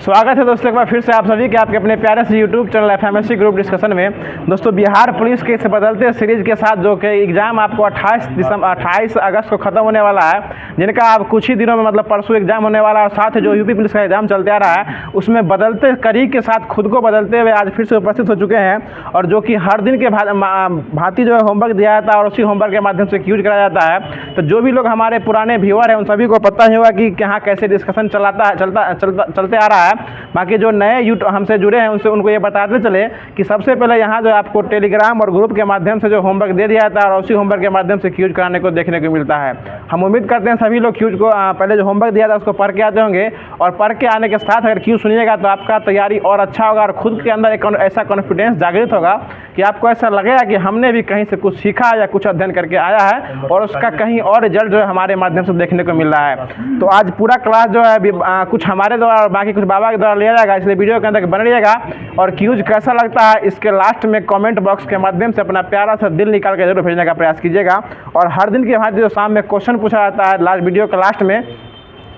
स्वागत है दोस्तों एक बार फिर से आप सभी के आपके अपने प्यारे से यूट्यूब चैनल एफएमएससी ग्रुप डिस्कशन में। दोस्तों बिहार पुलिस के इस बदलते सीरीज के साथ जो कि एग्ज़ाम आपको 28 अगस्त को ख़त्म होने वाला है, जिनका आप कुछ ही दिनों में मतलब परसों एग्ज़ाम होने वाला है। और साथ ही जो यूपी पुलिस का एग्ज़ाम चलते आ रहा है उसमें बदलते कड़ी के साथ खुद को बदलते हुए आज फिर से उपस्थित हो चुके हैं। और जो कि हर दिन के भांति जो है होमवर्क दिया जाता है और उसी होमवर्क के माध्यम से क्यूज कराया जाता है। तो जो भी लोग हमारे पुराने व्यूअर हैं उन सभी को पता ही होगा कि यहाँ कैसे डिस्कशन चलते आ रहा है। बाकी जो नए हमसे जुड़े हैं उनसे उनको ये बताते चले कि सबसे पहले यहाँ जो आपको टेलीग्राम और ग्रुप के माध्यम से जो होमवर्क दे दिया जाता है और उसी होमवर्क के माध्यम से क्यूज कराने को देखने को मिलता है। हम उम्मीद करते हैं सभी लोग क्यूज को पहले जो होमवर्क दिया था उसको पढ़ के आते होंगे और पढ़ के आने के साथ अगर क्यूज सुनिएगा तो आपका तैयारी और अच्छा होगा और खुद के अंदर एक ऐसा कॉन्फिडेंस जागृत होगा कि आपको ऐसा लगेगा कि हमने भी कहीं से कुछ सीखा या कुछ अध्ययन करके आया है और उसका कहीं और रिजल्ट जो है हमारे माध्यम से देखने को मिल रहा है। तो आज पूरा क्लास जो है कुछ हमारे द्वारा और बाकी कुछ बाबा के द्वारा लिया जाएगा, इसलिए वीडियो के अंदर बने रहिएगा। और क्यूज कैसा लगता है इसके लास्ट में कमेंट बॉक्स के माध्यम से अपना प्यारा सा दिल निकाल के जरूर भेजने का प्रयास कीजिएगा। और हर दिन के बाद जो शाम में क्वेश्चन पूछा जाता है लास्ट वीडियो के लास्ट में,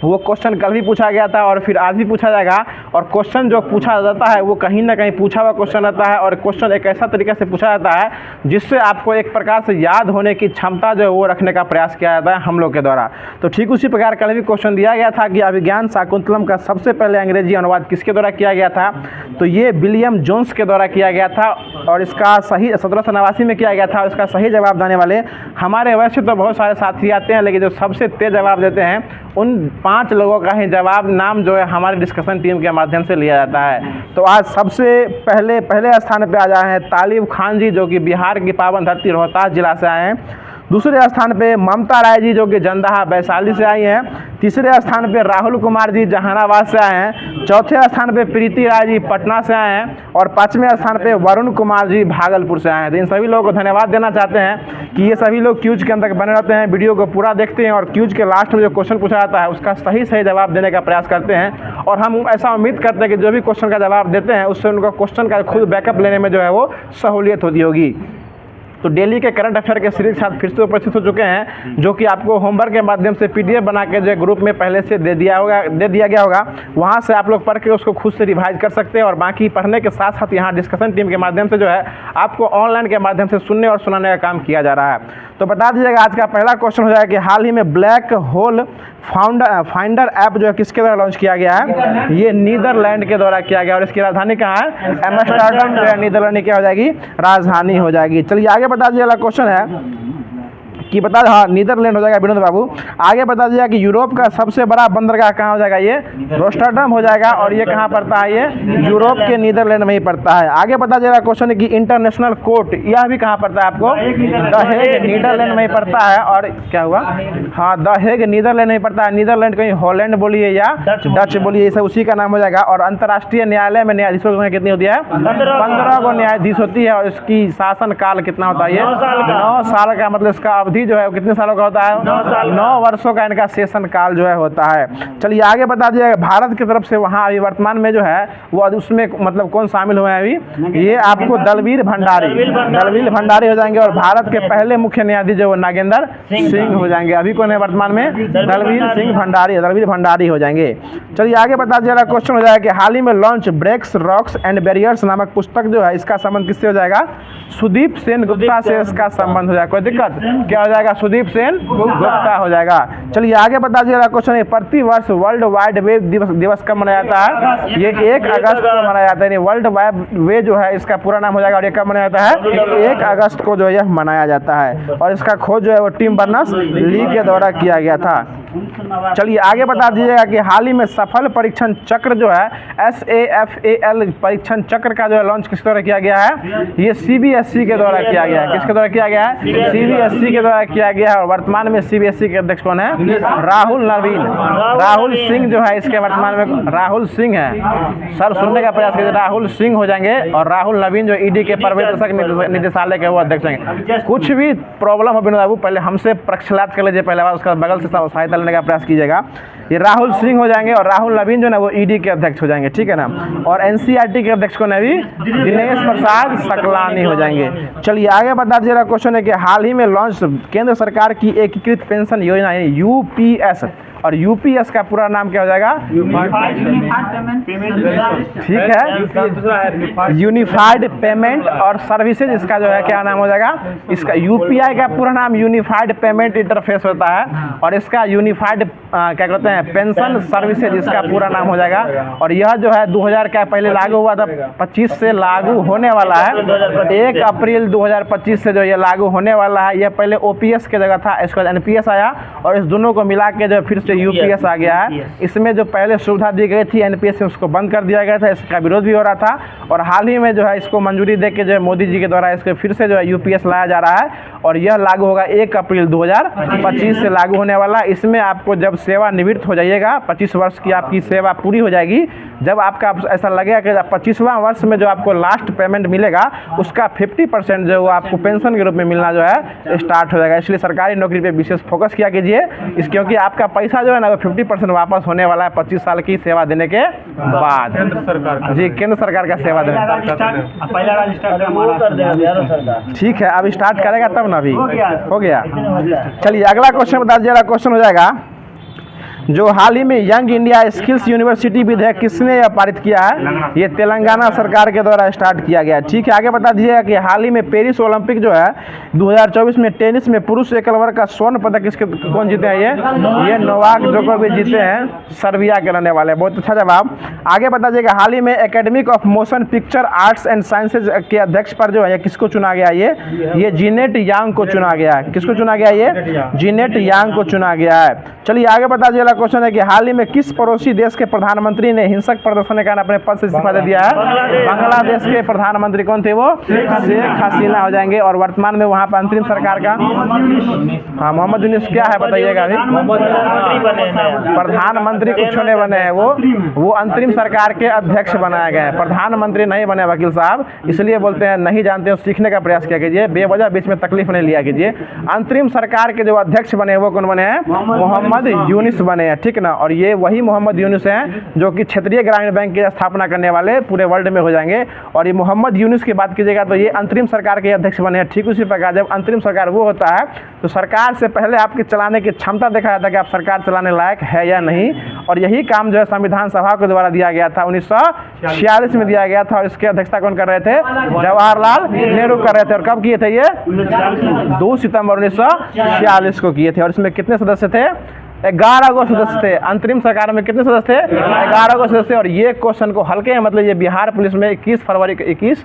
वो क्वेश्चन कल भी पूछा गया था और फिर आज भी पूछा जाएगा। और क्वेश्चन जो पूछा जाता है वो कहीं ना कहीं पूछा हुआ क्वेश्चन रहता है और क्वेश्चन एक ऐसा तरीके से पूछा जाता है जिससे आपको एक प्रकार से याद होने की क्षमता जो है वो रखने का प्रयास किया जाता है हम लोग के द्वारा। तो ठीक उसी प्रकार कल भी क्वेश्चन दिया गया था कि अभिज्ञान शाकुंतलम का सबसे पहले अंग्रेजी अनुवाद किसके द्वारा किया गया था, तो ये विलियम जोन्स के द्वारा किया गया था और इसका सही 1789 में किया गया था। इसका सही जवाब देने वाले हमारे वैसे तो बहुत सारे साथी आते हैं, लेकिन जो सबसे तेज जवाब देते हैं उन 5 लोगों का ही जवाब नाम जो है हमारी डिस्कशन टीम के माध्यम से लिया जाता है। तो आज सबसे पहले स्थान पे आ जाए हैं तालिब खान जी, जो कि बिहार की पावन धरती रोहतास जिला से आए हैं। दूसरे स्थान पे ममता राय जी, जो कि जंदाहा वैशाली से आई हैं। तीसरे स्थान पे राहुल कुमार जी जहानाबाद से आए हैं। चौथे स्थान पे प्रीति राय जी पटना से आए हैं और 5वें स्थान पे वरुण कुमार जी भागलपुर से आए हैं। तो इन सभी लोगों को धन्यवाद देना चाहते हैं कि ये सभी लोग क्यूज के अंदर बने रहते हैं, वीडियो को पूरा देखते हैं और क्यूज के लास्ट में जो क्वेश्चन पूछा जाता है उसका सही जवाब देने का प्रयास करते हैं। और हम ऐसा उम्मीद करते हैं कि जो भी क्वेश्चन का जवाब देते हैं उससे उनको क्वेश्चन का खुद बैकअप लेने में जो है वो सहूलियत होती होगी। तो डेली के करंट अफेयर के सीरीज साथ फिर से उपस्थित हो चुके हैं, जो कि आपको होमवर्क के माध्यम से पीडीएफ बना के जो ग्रुप में पहले से दे दिया गया होगा। वहां से आप लोग पढ़ के उसको खुद से रिवाइज कर सकते हैं और बाकी पढ़ने के साथ साथ यहाँ डिस्कशन टीम के माध्यम से जो है आपको ऑनलाइन के माध्यम से सुनने और सुनाने का काम किया जा रहा है। तो बता दीजिएगा आज का पहला क्वेश्चन हो जाएगा कि हाल ही में ब्लैक होल फाइंडर ऐप जो है किसके द्वारा लॉन्च किया गया है। ये नीदरलैंड के द्वारा किया गया और इसकी राजधानी कहाँ है, एम्स्टर्डम जो है नीदरलैंड की क्या हो जाएगी, राजधानी हो जाएगी। चलिए आगे बता दीजिए, अगला क्वेश्चन है कि बता हाँ नीदरलैंड हो जाएगा विनोद बाबू। आगे बता दिया कि यूरोप का सबसे बड़ा बंदरगाह कहाँ हो जाएगा, ये रोस्टरडम हो जाएगा और ये कहाँ पड़ता है, ये यूरोप के नीदरलैंड में ही पड़ता है। आगे बता दिया क्वेश्चन है कि इंटरनेशनल कोर्ट यह भी कहाँ पड़ता है आपको, द हेग नीदरलैंड में ही पड़ता है। और क्या हुआ, हाँ द हेग नीदरलैंड में ही पड़ता है। नीदरलैंड कहीं हॉलैंड बोलिए या डच बोलिए, सब उसी का नाम हो जाएगा। और अंतर्राष्ट्रीय न्यायालय में न्यायाधीशों की संख्या कितनी होती है, 15 को न्यायाधीश होती है। और इसकी शासन काल कितना होता है, 9 साल का, मतलब इसका अवधि जो है कितने सालों का होता है, 9 वर्षों का इनका सेशन काल जो है होता है। चलिए आगे बता दिया भारत की तरफ से वहाँ अभी वर्तमान में जो है वो उसमें मतलब कौन शामिल हुए हैं अभी, ये आपको दलवीर भंडारी हो जाएंगे। और भारत के पहले मुख्य न्यायाधीश जो नागेंद्र सिंह हो जाएंगे। अभी कौन है वर्तमान में, दलवीर भंडारी हो जाएंगे। चलिए आगे बता दिया क्वेश्चन हो जाएगा कि हाल ही में launch breaks rocks and barriers नामक पुस्तक जो है इसका संबंध किससे हो जाएगा, सुदीप सेन गुप्ता से इसका संबंध हो जाएगा। कोई दिक्कत, क्या हो जाएगा, सुदीप सेन गुप्ता हो जाएगा। चलिए आगे बता दिया क्वेश्चन है प्रति वर्ष वर्ल्ड वाइड वेब दिवस कब मनाया जाता है, ये 1 अगस्त को मनाया जाता है। वर्ल्ड वाइड वेब जो है इसका पूरा नाम हो जाएगा और ये कब मनाया जाता है, 1 अगस्त को जो यह मनाया जाता है। और इसका खोज जो है वो टिम बर्नर्स ली के द्वारा किया गया था। चलिए आगे बता दीजिएगा कि हाल ही में सफल परीक्षण चक्र जो है SAFAL परीक्षण चक्र का जो है लॉन्च किस द्वारा किया गया है, ये CBSE के द्वारा किया गया है। किसके द्वारा किया गया है, CBSE के द्वारा किया गया है। और वर्तमान में CBSE के अध्यक्ष कौन है, राहुल सिंह जो है इसके वर्तमान में राहुल सिंह है। सर सुनने का प्रयास कीजिए, राहुल सिंह हो जाएंगे। और राहुल नवीन जो ED के पर्यवेक्षक निदेशालय के वो अध्यक्ष होंगे। कुछ भी प्रॉब्लम हो विनोद बाबू पहले हमसे प्रक्षालात कर लीजिए, पहले बार उसका बगल से सहायता लेने का प्रयास कीजिएगा। ये राहुल सिंह हो जाएंगे और राहुल नवीन जो है वो ED के अध्यक्ष हो जाएंगे, ठीक है ना। और NCERT के अध्यक्ष को भी दिनेश प्रसाद सकलानी हो जाएंगे। चलिए आगे बता दीजिएगा क्वेश्चन है कि हाल ही में लॉन्च केंद्र सरकार की एकीकृत पेंशन योजना UPS और यूपीएस का पूरा नाम क्या हो जाएगा? ठीक है, यूनिफाइड पेमेंट और सर्विसेज इसका जो है क्या नाम हो जाएगा? इसका यूपीआई का पूरा नाम यूनिफाइड पेमेंट इंटरफेस होता है और इसका यूनिफाइड क्या कहते हैं पेंशन सर्विसेज इसका पूरा नाम हो जाएगा। और यह जो है 2000 का पहले लागू हुआ था, 25 से लागू होने वाला है। 1 अप्रैल 2025 से जो ये लागू होने वाला है। यह पहले ओपीएस की जगह था, इसके बाद एनपीएस आया और इस दोनों को मिला के जो फिर से यूपीएस आ गया है। इसमें जो पहले सुविधा दी गई थी एनपीएस में उसको बंद कर दिया गया था, इसका विरोध भी हो रहा था और हाल ही में जो है इसको मंजूरी दे के जो है मोदी जी के द्वारा इसको फिर से जो है यूपीएस लाया जा रहा है और यह लागू होगा 1 अप्रैल 2025 से लागू होने वाला। इसमें आपको जब सेवानिवृत्त हो जाइएगा, 25 वर्ष की आपकी सेवा पूरी हो जाएगी, जब आपका ऐसा लगेगा कि 25वां वर्ष में जो आपको लास्ट पेमेंट मिलेगा उसका 50% जो आपको पेंशन के रूप में मिलना जो है स्टार्ट हो जाएगा। इसलिए सरकारी नौकरी पे विशेष फोकस किया कीजिए क्योंकि आपका पैसा जो है ना वो 50% वापस होने वाला है 25 साल की सेवा देने के बाद। केंद्र सरकार जी, केंद्र सरकार का सेवा देने। ठीक है, अब स्टार्ट करेगा तब ना, अभी हो गया। चलिए अगला क्वेश्चन बता दीजिएगा। क्वेश्चन हो जाएगा जो हाल ही में यंग इंडिया स्किल्स यूनिवर्सिटी विधेयक किसने पारित किया है? ये तेलंगाना सरकार के द्वारा स्टार्ट किया गया है। ठीक है, आगे बता दीजिएगा कि हाल ही में पेरिस ओलंपिक जो है 2024 में टेनिस में पुरुष एकल वर्ग का स्वर्ण पदक किसके कौन जीते हैं? ये नोवाक जोकोविच जीते हैं, सर्बिया के रहने वाले। बहुत अच्छा जवाब। आगे बता दीजिएगा हाल ही में academic of motion picture arts and sciences के अध्यक्ष पर जो है किसको चुना गया? ये जीनेट यांग को चुना गया है। किसको चुना गया? ये जीनेट यांग को चुना गया है। चलिए आगे बता दीजिएगा क्वेश्चन है कि हाल ही में किस पड़ोसी देश के प्रधानमंत्री ने हिंसक प्रदर्शन के कारण अपने पद से इस्तीफा दे दिया है? बांग्लादेश के प्रधानमंत्री कौन थे? वो शेख हसीना हो जाएंगे और वर्तमान में वहां पर अंतरिम सरकार का मोहम्मद यूनुस क्या है बताइएगा? अभी प्रधानमंत्री कुछ नहीं बने हैं, वो अंतरिम सरकार के अध्यक्ष बनाए गए हैं, प्रधानमंत्री नहीं बने वकील साहब। इसलिए बोलते हैं नहीं जानते हो सीखने का प्रयास किया कीजिए, बेवजह बीच में तकलीफ नहीं लिया कीजिए। अंतरिम सरकार के जो अध्यक्ष बने वो कौन बने हैं? मोहम्मद यूनुस बने हैं, ठीक ना। और ये वही मोहम्मद यूनुस हैं जो कि क्षेत्रीय ग्रामीण बैंक की स्थापना करने वाले पूरे वर्ल्ड में हो जाएंगे। और ये मोहम्मद यूनुस की बात कीजिएगा तो ये अंतरिम सरकार के अध्यक्ष बने हैं। ठीक उसी प्रकार जब अंतरिम सरकार वो होता है तो सरकार से पहले आपके चलाने की क्षमता देखा जाता है कि आप सरकार चलाने लायक है या नहीं। और यही काम जो है संविधान सभा के द्वारा दिया गया था, 1946 में दिया गया था। और इसकी अध्यक्षता कौन कर रहे थे? जवाहरलाल नेहरू कर रहे थे। और कब किए थे? ये 2 सितंबर 1946 को किए थे। और इसमें कितने सदस्य थे? 11 गो सदस्य थे। अंतरिम सरकार में कितने सदस्य थे? 11 गो सदस्य। और ये क्वेश्चन को हल्के मतलब ये बिहार पुलिस में 21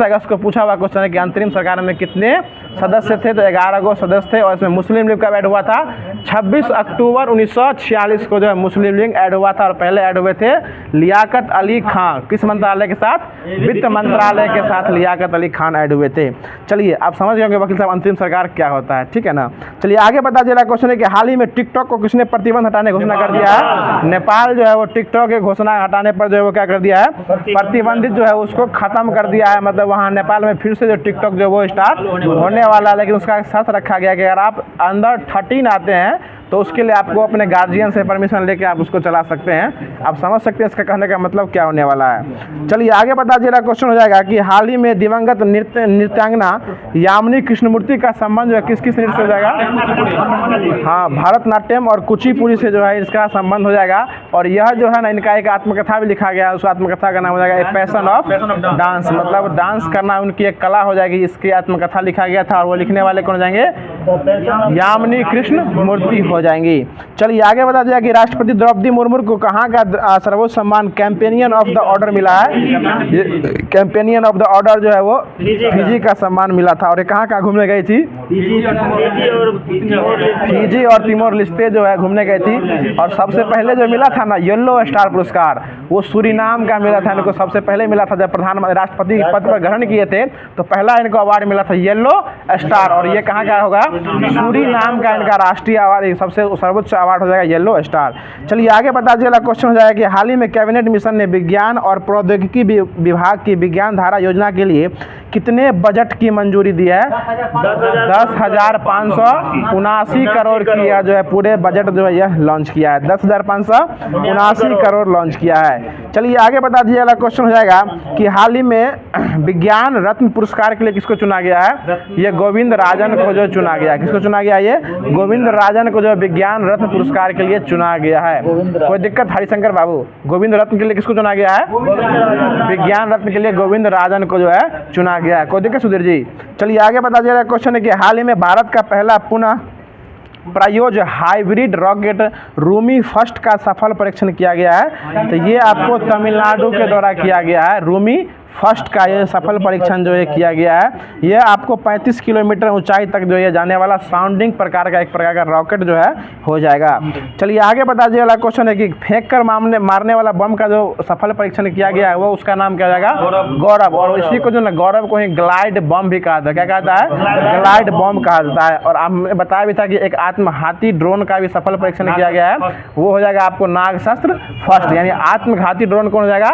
अगस्त को पूछा हुआ क्वेश्चन है कि अंतरिम सरकार में कितने सदस्य थे? तो 11 गो सदस्य थे। और इसमें मुस्लिम लीग कब ऐड हुआ था? 26 अक्टूबर 1946 को जो है मुस्लिम लीग ऐड हुआ था। और पहले ऐड हुए थे लियाकत अली खान। किस मंत्रालय के साथ? वित्त मंत्रालय के साथ लियाकत अली खान ऐड हुए थे। चलिए आप समझ गए वकील साहब अंतरिम सरकार क्या होता है, ठीक है ना। चलिए आगे बता दीजिए क्वेश्चन है कि हाल ही में टिकटॉक को किसने प्रतिबंध हटाने की घोषणा कर दिया है? नेपाल जो है वो टिकटॉक की घोषणा हटाने पर जो है वो क्या कर दिया है? प्रतिबंधित जो है उसको खत्म कर दिया है। मतलब वहाँ नेपाल में फिर से जो टिकटॉक जो वो स्टार्ट होने वाला है, लेकिन उसका साथ रखा गया कि अगर आप अंडर 13 आते हैं तो उसके लिए आपको अपने गार्जियन से परमिशन लेके आप उसको चला सकते हैं। आप समझ सकते हैं इसका कहने का मतलब क्या होने वाला है। चलिए आगे बता दीजिएगा क्वेश्चन हो जाएगा कि हाल ही में दिवंगत नृत्यांगना यामिनी कृष्णमूर्ति का संबंध जो है किस किस नृत्य से हो जाएगा? हाँ, भरतनाट्यम और कुचिपुड़ी से जो है इसका संबंध हो जाएगा। और यह जो है ना इनका एक आत्मकथा भी लिखा गया है। उस आत्मकथा का नाम हो जाएगा ए पैशन ऑफ डांस। मतलब डांस करना उनकी एक कला हो जाएगी। इसकी आत्मकथा लिखा गया था और वो लिखने वाले कौन हो जाएंगे? यामिनी कृष्णमूर्ति हो जाएंगी। चलिए आगे बता दिया कि राष्ट्रपति द्रौपदी मुर्मू को कहाँ का सर्वोच्च सम्मान कैंपेनियन ऑफ द ऑर्डर मिला है? कैंपेनियन ऑफ द ऑर्डर जो है वो फिजी का सम्मान मिला था। और ये कहाँ घूमने गई थी? फिजी और तिमोर लिस्टे जो है घूमने गई थी। और सबसे पहले जो मिला था ना येलो स्टार पुरस्कार, वो सूरीनाम का मिला था इनको। सबसे पहले मिला था जब प्रधानमंत्री राष्ट्रपति पद पर ग्रहण किए थे तो पहला इनको अवार्ड मिला था येलो स्टार। और ये कहाँ का होगा? सूरीनाम का इनका राष्ट्रीय अवार्ड, सबसे सर्वोच्च अवार्ड हो जाएगा येलो स्टार। चलिए आगे बता दीजिएगा क्वेश्चन हो जाएगा कि हाल ही में कैबिनेट मिशन ने विज्ञान और प्रौद्योगिकी विभाग की विज्ञान धारा योजना के लिए कितने बजट की मंजूरी दी है? 10,579 करोड़ की जो है पूरे बजट जो है यह लॉन्च किया है। 10,579 करोड़ लॉन्च किया है। चलिए आगे बता दीजिए। अगला क्वेश्चन हो जाएगा कि हाल ही में विज्ञान रत्न पुरस्कार के लिए किसको चुना गया है? ये गोविंद राजन को जो चुना गया है। किसको चुना गया? ये गोविंद राजन को जो विज्ञान रत्न पुरस्कार के लिए चुना गया है। कोई दिक्कत? हरिशंकर बाबू, गोविंद रत्न के लिए किसको चुना गया है? विज्ञान रत्न के लिए गोविंद राजन को जो है चुना गया है। कोई दिक्कत सुधीर जी? चलिए आगे बता दीजिए। क्वेश्चन है कि हाल ही में भारत का पहला पुनः प्रयोज्य हाइब्रिड रॉकेट रूमी फर्स्ट का सफल परीक्षण किया गया है। तो ये आपको तमिलनाडु के द्वारा किया गया है। रूमी फर्स्ट का ये सफल परीक्षण जो है किया गया है। ये आपको 35 किलोमीटर ऊंचाई तक जो है जाने वाला साउंडिंग प्रकार का एक प्रकार का रॉकेट जो है हो जाएगा। चलिए आगे बता दीजिए। अगला क्वेश्चन है कि फेंक कर मारने वाला बम का जो सफल परीक्षण किया गया है वो उसका नाम क्या हो जाएगा? गौरव। और इसी को जो ना गौरव को ही ग्लाइड बम भी कहा था। क्या कहता है? ग्लाइड बम कहा जाता है। और हमने बताया भी था कि एक आत्मघाती ड्रोन का भी सफल परीक्षण किया गया है। वो हो जाएगा आपको नागशस्त्र फर्स्ट, यानी आत्मघाती ड्रोन कौन हो जाएगा?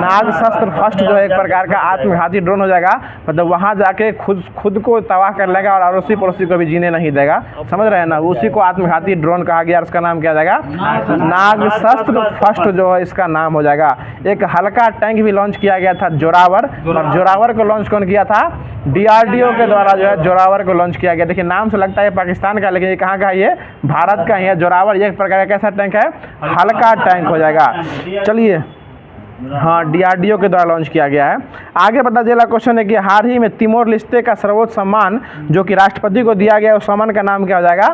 नागशस्त्र फर्स्ट जो है प्रकार का आत्मघाती ड्रोन हो जाएगा। मतलब वहां जाके खुद को तबाह कर लेगा और अड़ोसी पड़ोसी को भी जीने नहीं देगा। समझ रहे हैं ना? उसी को आत्मघाती ड्रोन कहा गया। इसका नाम क्या जाएगा? नागशस्त्र फर्स्ट जो है इसका नाम हो जाएगा। एक हल्का टैंक भी लॉन्च किया गया था, जोरावर। और जोरावर को लॉन्च कौन किया था? DRDO के द्वारा जो है जोरावर को लॉन्च किया गया। देखिए नाम से लगता है पाकिस्तान का, लेकिन ये कहाँ का है? ये भारत का ही है। जोरावर ये एक प्रकार का कैसा टैंक है? हल्का टैंक हो जाएगा। चलिए हाँ, DRDO के द्वारा लॉन्च किया गया है। आगे बता दिया क्वेश्चन है कि हाल ही में तिमोर लिस्टे का सर्वोच्च सम्मान जो कि राष्ट्रपति को दिया गया उस सम्मान का नाम क्या हो जाएगा?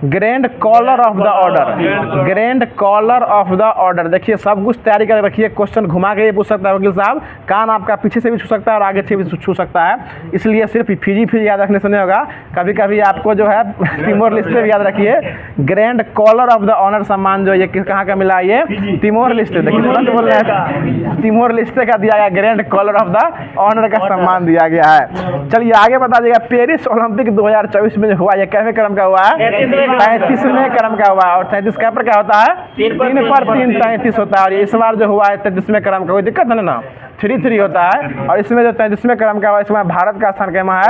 Grand collar of the order. Grand collar of the order. देखिए सब कुछ तैयारी कर रखिए। क्वेश्चन घुमा के ये पूछ सकता है वकील साहब। कान आपका पीछे से भी छू सकता है और आगे से भी छू सकता है। इसलिए सिर्फ फिजी याद रखने से नहीं होगा। कभी कभी आपको जो है तिमोर लिस्टे भी याद रखिए। Grand collar of the honour सम्मान जो ये कहाँ का मिला? ये तिमोर लिस्टे। देखिए तुरंत बोल रहे हैं तिमोर लिस्टे का दिया गया grand collar of the honour का सम्मान दिया गया है। चलिए आगे बता दीजिएगा। पेरिस ओलंपिक 2024 में जो हुआ, ये कैसे क्रम का हुआ है? 35वें क्रम का हुआ। और 33 का पर क्या होता है? 3 पर 3 33 होता है। और इस बार जो हुआ है 33वें क्रम का। कोई दिक्कत है ना? 3 होता है। और इसमें जो 33वें क्रम का हुआ, इसमें भारत का स्थान कैमा है?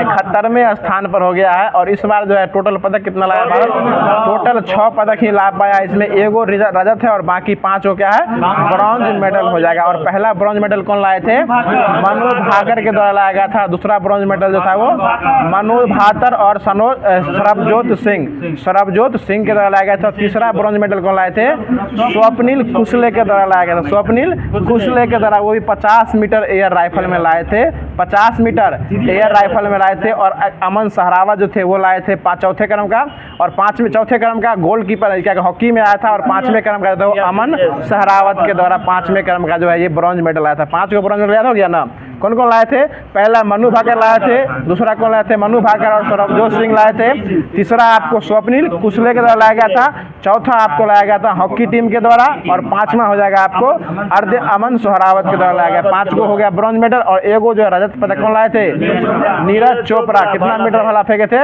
71वें स्थान पर हो गया है। और इस बार जो है टोटल पदक कितना लाया भारत? टोटल 6 पदक ही ला पाया। इसमें एगो रजत है और बाकी 5 हो क्या है? ब्रॉन्ज मेडल हो जाएगा। और पहला ब्रॉन्ज मेडल कौन लाए थे? मनोज भाकर के द्वारा लाया गया था। दूसरा ब्रॉन्ज मेडल जो था वो मनोज भाकर और सरबजोत सिंह के द्वारा लाया गया था। तीसरा ब्रॉन्ज मेडल कौन लाए थे? स्वप्निल कुशले के द्वारा लाया गया था। स्वप्निल कुशले के द्वारा वो भी 50 मीटर एयर राइफल में लाए थे। 50 मीटर एयर राइफल में लाए थे। और अमन सहरावत जो थे वो लाए थे 4थे क्रम का। और 4थे क्रम का गोलकीपर क्या हॉकी में आया था। और 5वें क्रम का वो अमन सहरावत के द्वारा 5वें क्रम का जो है ये ब्रॉन्ज मेडल आया था। 5 को ब्रॉन्ज मेडल याद हो गया ना? कौन कौन लाए थे? पहला मनु भाकर लाए थे। दूसरा कौन लाए थे? मनु भाकर और सरबजोत सिंह लाए थे। तीसरा आपको स्वप्निल कुशले के द्वारा लाया गया था। चौथा आपको लाया गया था हॉकी टीम के द्वारा। और 5वां हो जाएगा आपको अमन सहरावत के द्वारा लाया गया। 5 को हो गया ब्रॉन्ज मेडल। और एगो जो है रजत पदक कौन लाए थे? नीरज चोपड़ा। कितना मीटर भाला फेंके थे?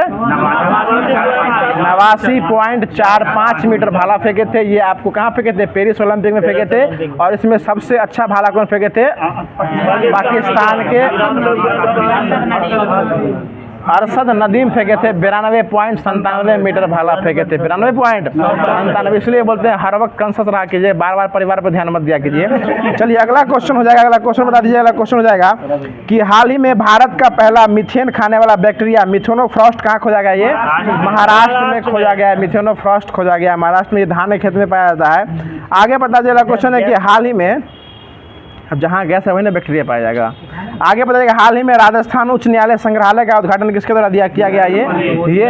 89.45 मीटर भाला फेंके थे। ये आपको कहाँ फेंके थे? पेरिस ओलंपिक में फेंके थे। और इसमें सबसे अच्छा भाला कौन फेंके थे? पाकिस्तान के अरशद नदीम फेंके थे। 92.97 मीटर भाला फेंके थे। 92.97। इसलिए बोलते हैं हर वक्त कॉन्शियस रहा कीजिए, बार परिवार पर ध्यान मत दिया कीजिए। चलिए अगला क्वेश्चन हो जाएगा। अगला क्वेश्चन बता दीजिए। अगला क्वेश्चन हो जाएगा कि हाल ही में भारत का पहला मीथेन खाने वाला बैक्टीरिया मिथेनोफ्रॉस्ट कहाँ खोजा गया? ये महाराष्ट्र में खोजा गया है। मिथेनोफ्रॉस्ट खोजा गया महाराष्ट्र में। ये धान के खेत में पाया जाता है। आगे बता दीजिए। अगला क्वेश्चन है कि हाल ही में, अब जहाँ गैस है वही ना बैक्टीरिया पाया जाएगा। आगे बताइएगा। हाल ही में राजस्थान उच्च न्यायालय संग्रहालय का उद्घाटन किसके द्वारा किया गया? ये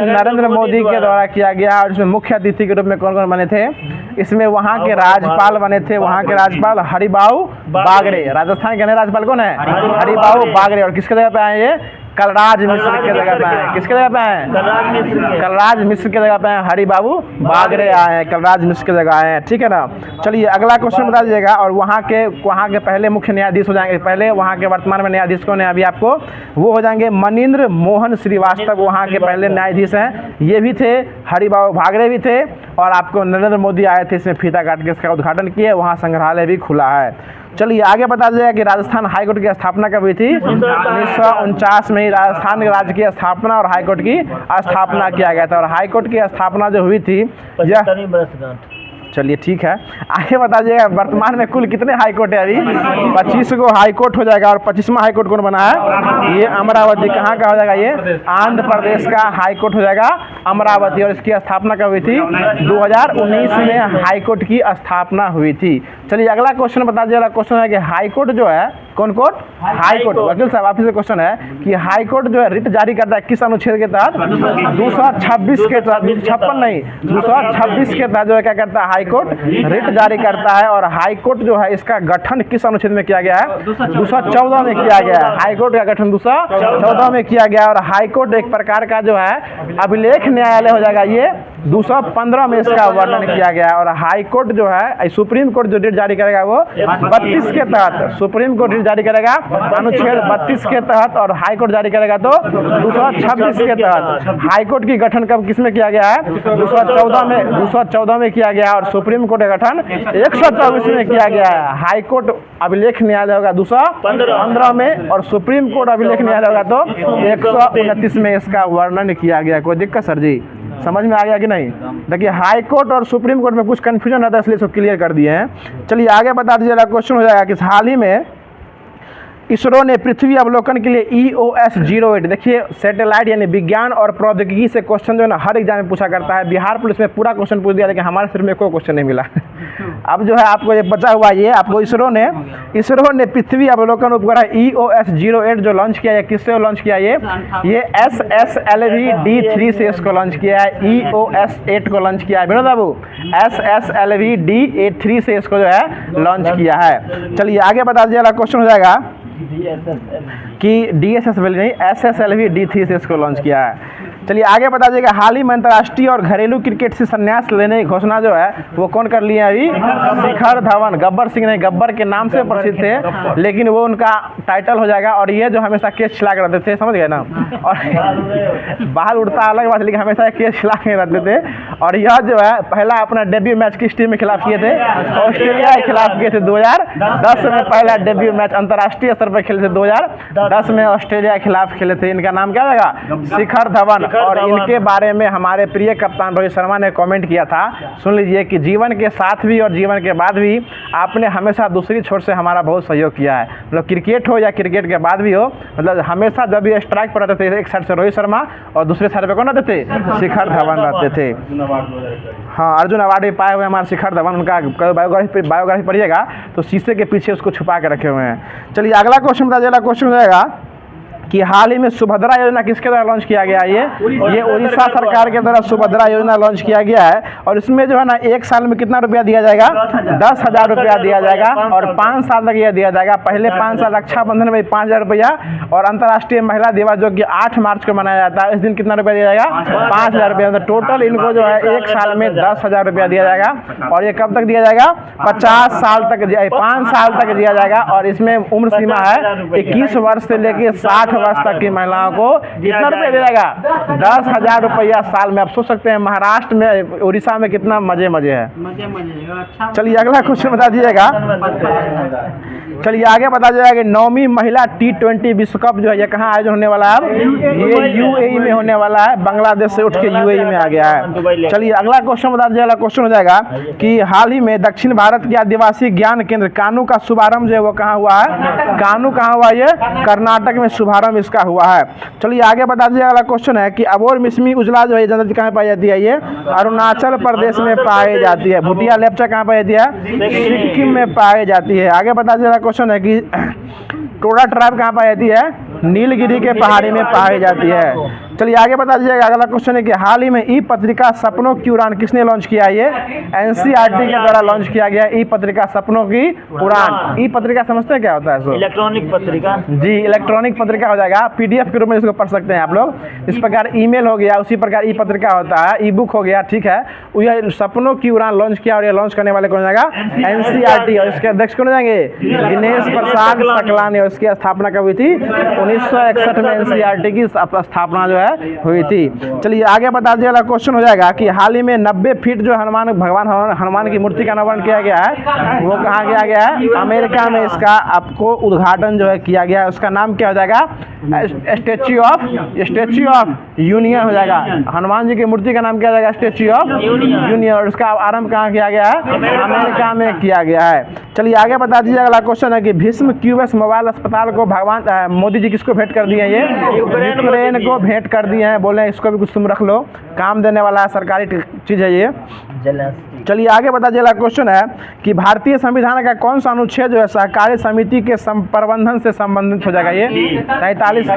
नरेंद्र मोदी के द्वारा किया गया। और इसमें मुख्य अतिथि के रूप में कौन कौन बने थे? इसमें वहाँ के राज्यपाल बने थे। वहाँ के राज्यपाल हरिबाऊ बागड़े। राजस्थान के नए राज्यपाल कौन है? हरिबाऊ बागड़े। और किसके जगह पे आए? ये कलराज मिश्र के जगह पे आए। किसके जगह पे आए? कलराज मिश्र के जगह पे आए। हरिबाबू बागड़े आए हैं, कलराज मिश्र के जगह आए हैं। ठीक है ना? चलिए अगला क्वेश्चन बता दीजिएगा। और वहाँ के पहले मुख्य न्यायाधीश हो जाएंगे। पहले वहाँ के वर्तमान में न्यायाधीश कौन है अभी आपको? वो हो जाएंगे मनीन्द्र मोहन श्रीवास्तव। वहाँ के पहले न्यायाधीश हैं। ये भी थे, हरिबाबू बागड़े भी थे। और आपको नरेंद्र मोदी आए थे, इसमें फीता काट के इसका उद्घाटन किए। वहाँ संग्रहालय भी खुला है। चलिए आगे बता दिया कि राजस्थान हाईकोर्ट की स्थापना कब हुई थी? 1949 में ही राजस्थान राज्य की स्थापना और हाईकोर्ट की स्थापना किया गया था। और हाईकोर्ट की स्थापना जो हुई थी यह, चलिए ठीक है। आगे बता दीजिएगा वर्तमान में कुल कितने हाई कोर्ट है? अभी 25 को हाई कोर्ट हो जाएगा। और 25वां हाई कोर्ट कौन बना है? ये अमरावती। कहाँ का हो जाएगा? ये आंध्र प्रदेश का हाई कोर्ट हो जाएगा अमरावती। और इसकी स्थापना कब हुई थी? 2019 में हाई कोर्ट की स्थापना हुई थी। चलिए अगला क्वेश्चन बता दीजिए। क्वेश्चन है कि हाई कोर्ट जो है, कौन कोर्ट? High court. वकील साहब आपसे क्वेश्चन है कि हाई कोर्ट जो है रिट जारी करता है किस अनुच्छेद के तहत? 226 के तहत। 256 नहीं, 226 के तहत जो है क्या करता है? हाई कोर्ट रिट जारी करता है। और हाई कोर्ट जो है इसका गठन किस अनुच्छेद में किया गया है? 214 में किया गया है। हाई कोर्ट का गठन 214 में किया गया। और हाई कोर्ट एक प्रकार का जो है अभिलेख न्यायालय हो जाएगा। ये 215 में इसका वर्णन किया गया है। और हाई कोर्ट जो है, सुप्रीम कोर्ट जो रिट जारी करेगा वो 32 के तहत, सुप्रीम कोर्ट रिट जारी करेगा अनुच्छेद 32 के तहत। और हाई कोर्ट जारी करेगा तो 226 के तहत। हाई कोर्ट की गठन कब किस में किया गया है? 214 में किया गया। और सुप्रीम कोर्ट का गठन 124 में किया गया है। हाई कोर्ट अभिलेख न्यायालय होगा 215 में। और सुप्रीम कोर्ट अभिलेख न्यायालय होगा तो 129 में इसका वर्णन किया गया। कोई दिक्कत सर जी? समझ में आ गया कि नहीं? देखिए हाई कोर्ट और सुप्रीम कोर्ट में कुछ कंफ्यूजन रहता है, इसलिए इसको क्लियर कर दिए हैं। चलिए आगे बता दीजिए। क्वेश्चन हो जाएगा कि हाल ही में इसरो ने पृथ्वी अवलोकन के लिए EOS-08, देखिए सैटेलाइट यानी विज्ञान और प्रौद्योगिकी से क्वेश्चन जो है ना हर एग्जाम में पूछा करता है। बिहार पुलिस में पूरा क्वेश्चन पूछ दिया, लेकिन हमारे सिर्फ में कोई क्वेश्चन नहीं मिला। अब जो है आपको ये बचा हुआ, ये आपको इसरो ने पृथ्वी अवलोकन उपग्रह EOS-08 जो लॉन्च किया है, किससे लॉन्च किया? ये SSLV-D3 से इसको लॉन्च किया है। EOS-8 को लॉन्च किया है विनोद बाबू, SSLV-D3 से इसको जो है लॉन्च किया है। चलिए आगे बता दीजिए। क्वेश्चन हो जाएगा कि DSSLV नहीं, SSLV-D3 से इसको लॉन्च किया है। चलिए आगे बता दीजिएगा। हाल ही में अंतर्राष्ट्रीय और घरेलू क्रिकेट से संन्यास लेने की घोषणा जो है वो कौन कर लिए अभी? शिखर धवन। गब्बर सिंह नहीं, गब्बर के नाम से प्रसिद्ध थे, लेकिन वो उनका टाइटल हो जाएगा। और ये जो हमेशा केस छिला के रहते थे, समझ गए ना? और बाहर उड़ता अलग बात, लेकिन हमेशा केस छिला के रहते थे। और यह जो है पहला अपना डेब्यू मैच किस टीम के खिलाफ किए थे? ऑस्ट्रेलिया के खिलाफ किए थे। 2010 में पहला डेब्यू मैच अंतर्राष्ट्रीय स्तर पर खेले थे। 2010 में ऑस्ट्रेलिया के खिलाफ खेले थे। इनका नाम क्या होगा? शिखर धवन। और इनके बारे में हमारे प्रिय कप्तान रोहित शर्मा ने कमेंट किया था, सुन लीजिए, कि जीवन के साथ भी और जीवन के बाद भी आपने हमेशा दूसरी छोर से हमारा बहुत सहयोग किया है। मतलब क्रिकेट हो या क्रिकेट के बाद भी हो, मतलब हमेशा जब भी स्ट्राइक पर रहते थे, एक साइड से रोहित शर्मा और दूसरे साइड पे कौन रहते थे? शिखर धवन रहते थे। हाँ, अर्जुन अवार्ड भी पाए हुए हमारे शिखर धवन। उनका बायोग्राफी पढ़िएगा तो शीशे के पीछे उसको छुपा के रखे हुए हैं। चलिए अगला क्वेश्चन बता दीजिए। क्वेश्चन हो जाएगा कि हाल ही में सुभद्रा योजना किसके द्वारा लॉन्च किया गया? ये उड़ीसा सरकार के द्वारा सुभद्रा योजना लॉन्च किया गया है। और इसमें जो है ना 1 साल में कितना रुपया दिया जाएगा? 10,000 रुपया दिया जाएगा। और 5 साल तक यह दिया जाएगा। पहले 5 साल रक्षाबंधन में 5,000 रुपया, और अंतर्राष्ट्रीय महिला दिवस जो कि 8 मार्च को मनाया जाता है, इस दिन कितना रुपया दिया जाएगा? 5,000 रुपया। तो टोटल इनको जो है 1 साल में 10,000 रुपया दिया जाएगा। और ये कब तक दिया जाएगा? 50 साल तक, 5 साल तक दिया जाएगा। और इसमें उम्र सीमा है 21 वर्ष से लेकर 60 वर्ष तक की महिलाओं को कितना रुपया दिया जाएगा? 10,000 रुपया साल में। आप सोच सकते हैं महाराष्ट्र में, उड़ीसा में कितना मजे है। चलिए अगला क्वेश्चन बता दीजिएगा। चलिए आगे बता जाएगा कि 9वीं महिला T20 विश्व कप जो है ये कहाँ आयोजन होने वाला है? ये UAE में होने वाला है। बांग्लादेश से उठ के UAE में आ गया है। चलिए अगला क्वेश्चन बता दीजिएगा। क्वेश्चन हो जाएगा कि हाल ही में दक्षिण भारत के आदिवासी ज्ञान केंद्र कानू का शुभारंभ जो है वो कहाँ हुआ है? कानू कहाँ हुआ? ये कर्नाटक में शुभारंभ इसका हुआ है। चलिए आगे बता दीजिएगा। अगला क्वेश्चन है कि अबोर मिसमी उजला जो है जनजाति कहाँ पाई जाती है? ये अरुणाचल प्रदेश में पाई जाती है। भूटिया लेप्चा कहाँ पाई जाती है? सिक्किम में पाई जाती है। आगे बता दीजिएगा। क्वेश्चन है कि टोडा ट्राइब कहाँ पाई जाती है? नीलगिरी के पहाड़ी में पाई जाती है। चलिए आगे बता दीजिएगा। अगला क्वेश्चन है कि हाल ही में ई पत्रिका सपनों की उड़ान किसने लॉन्च किया? ये NCERT के द्वारा लॉन्च किया गया ई पत्रिका सपनों की उड़ान। ई पत्रिका समझते हैं क्या होता है? इलेक्ट्रॉनिक पत्रिका। जी, इलेक्ट्रॉनिक पत्रिका हो जाएगा। PDF के रूप में इसको पढ़ सकते हैं आप लोग। इस प्रकार ईमेल हो गया, उसी प्रकार ई पत्रिका होता है, ई बुक हो गया, ठीक है। यह सपनों की उड़ान लॉन्च किया। और ये लॉन्च करने वाले कौन हो जाएगा? NCERT। और इसके अध्यक्ष कौन हो जाएंगे? दिनेश प्रसाद सकलानी। और इसकी स्थापना कब हुई थी? 1961 में NCERT की स्थापना जो है है हुई थी। चलिए आगे बता दीजिए, अगला क्वेश्चन हो जाएगा कि हाल ही में 90 फीट जो भगवान हनुमान की मूर्ति का अनावरण किया गया है वो कहाँ किया गया है? अमेरिका में इसका आपको उद्घाटन जो है किया गया है। उसका नाम क्या हो जाएगा? स्टैच्यू ऑफ यूनियन हो जाएगा। हनुमान जी की मूर्ति का नाम क्या हो जाएगा? Statue of union. और उसका आरंभ कहाँ किया गया है? अमेरिका में किया गया है। चलिए आगे बता दीजिए, अगला क्वेश्चन है कि भीष्म क्यूबेक्स मोबाइल अस्पताल को भगवान मोदी जी किसको भेंट कर दिए हैं? ये यूक्रेन को भेंट कर दिए हैं। बोले इसको भी कुछ तुम रख लो, काम देने वाला है, सरकारी चीज़ है ये। चलिए आगे बता दीजिए, अगला क्वेश्चन है कि भारतीय संविधान का कौन सा अनुच्छेद जो है सहकारी समिति के प्रबंधन से संबंधित हो जाएगा? ये 43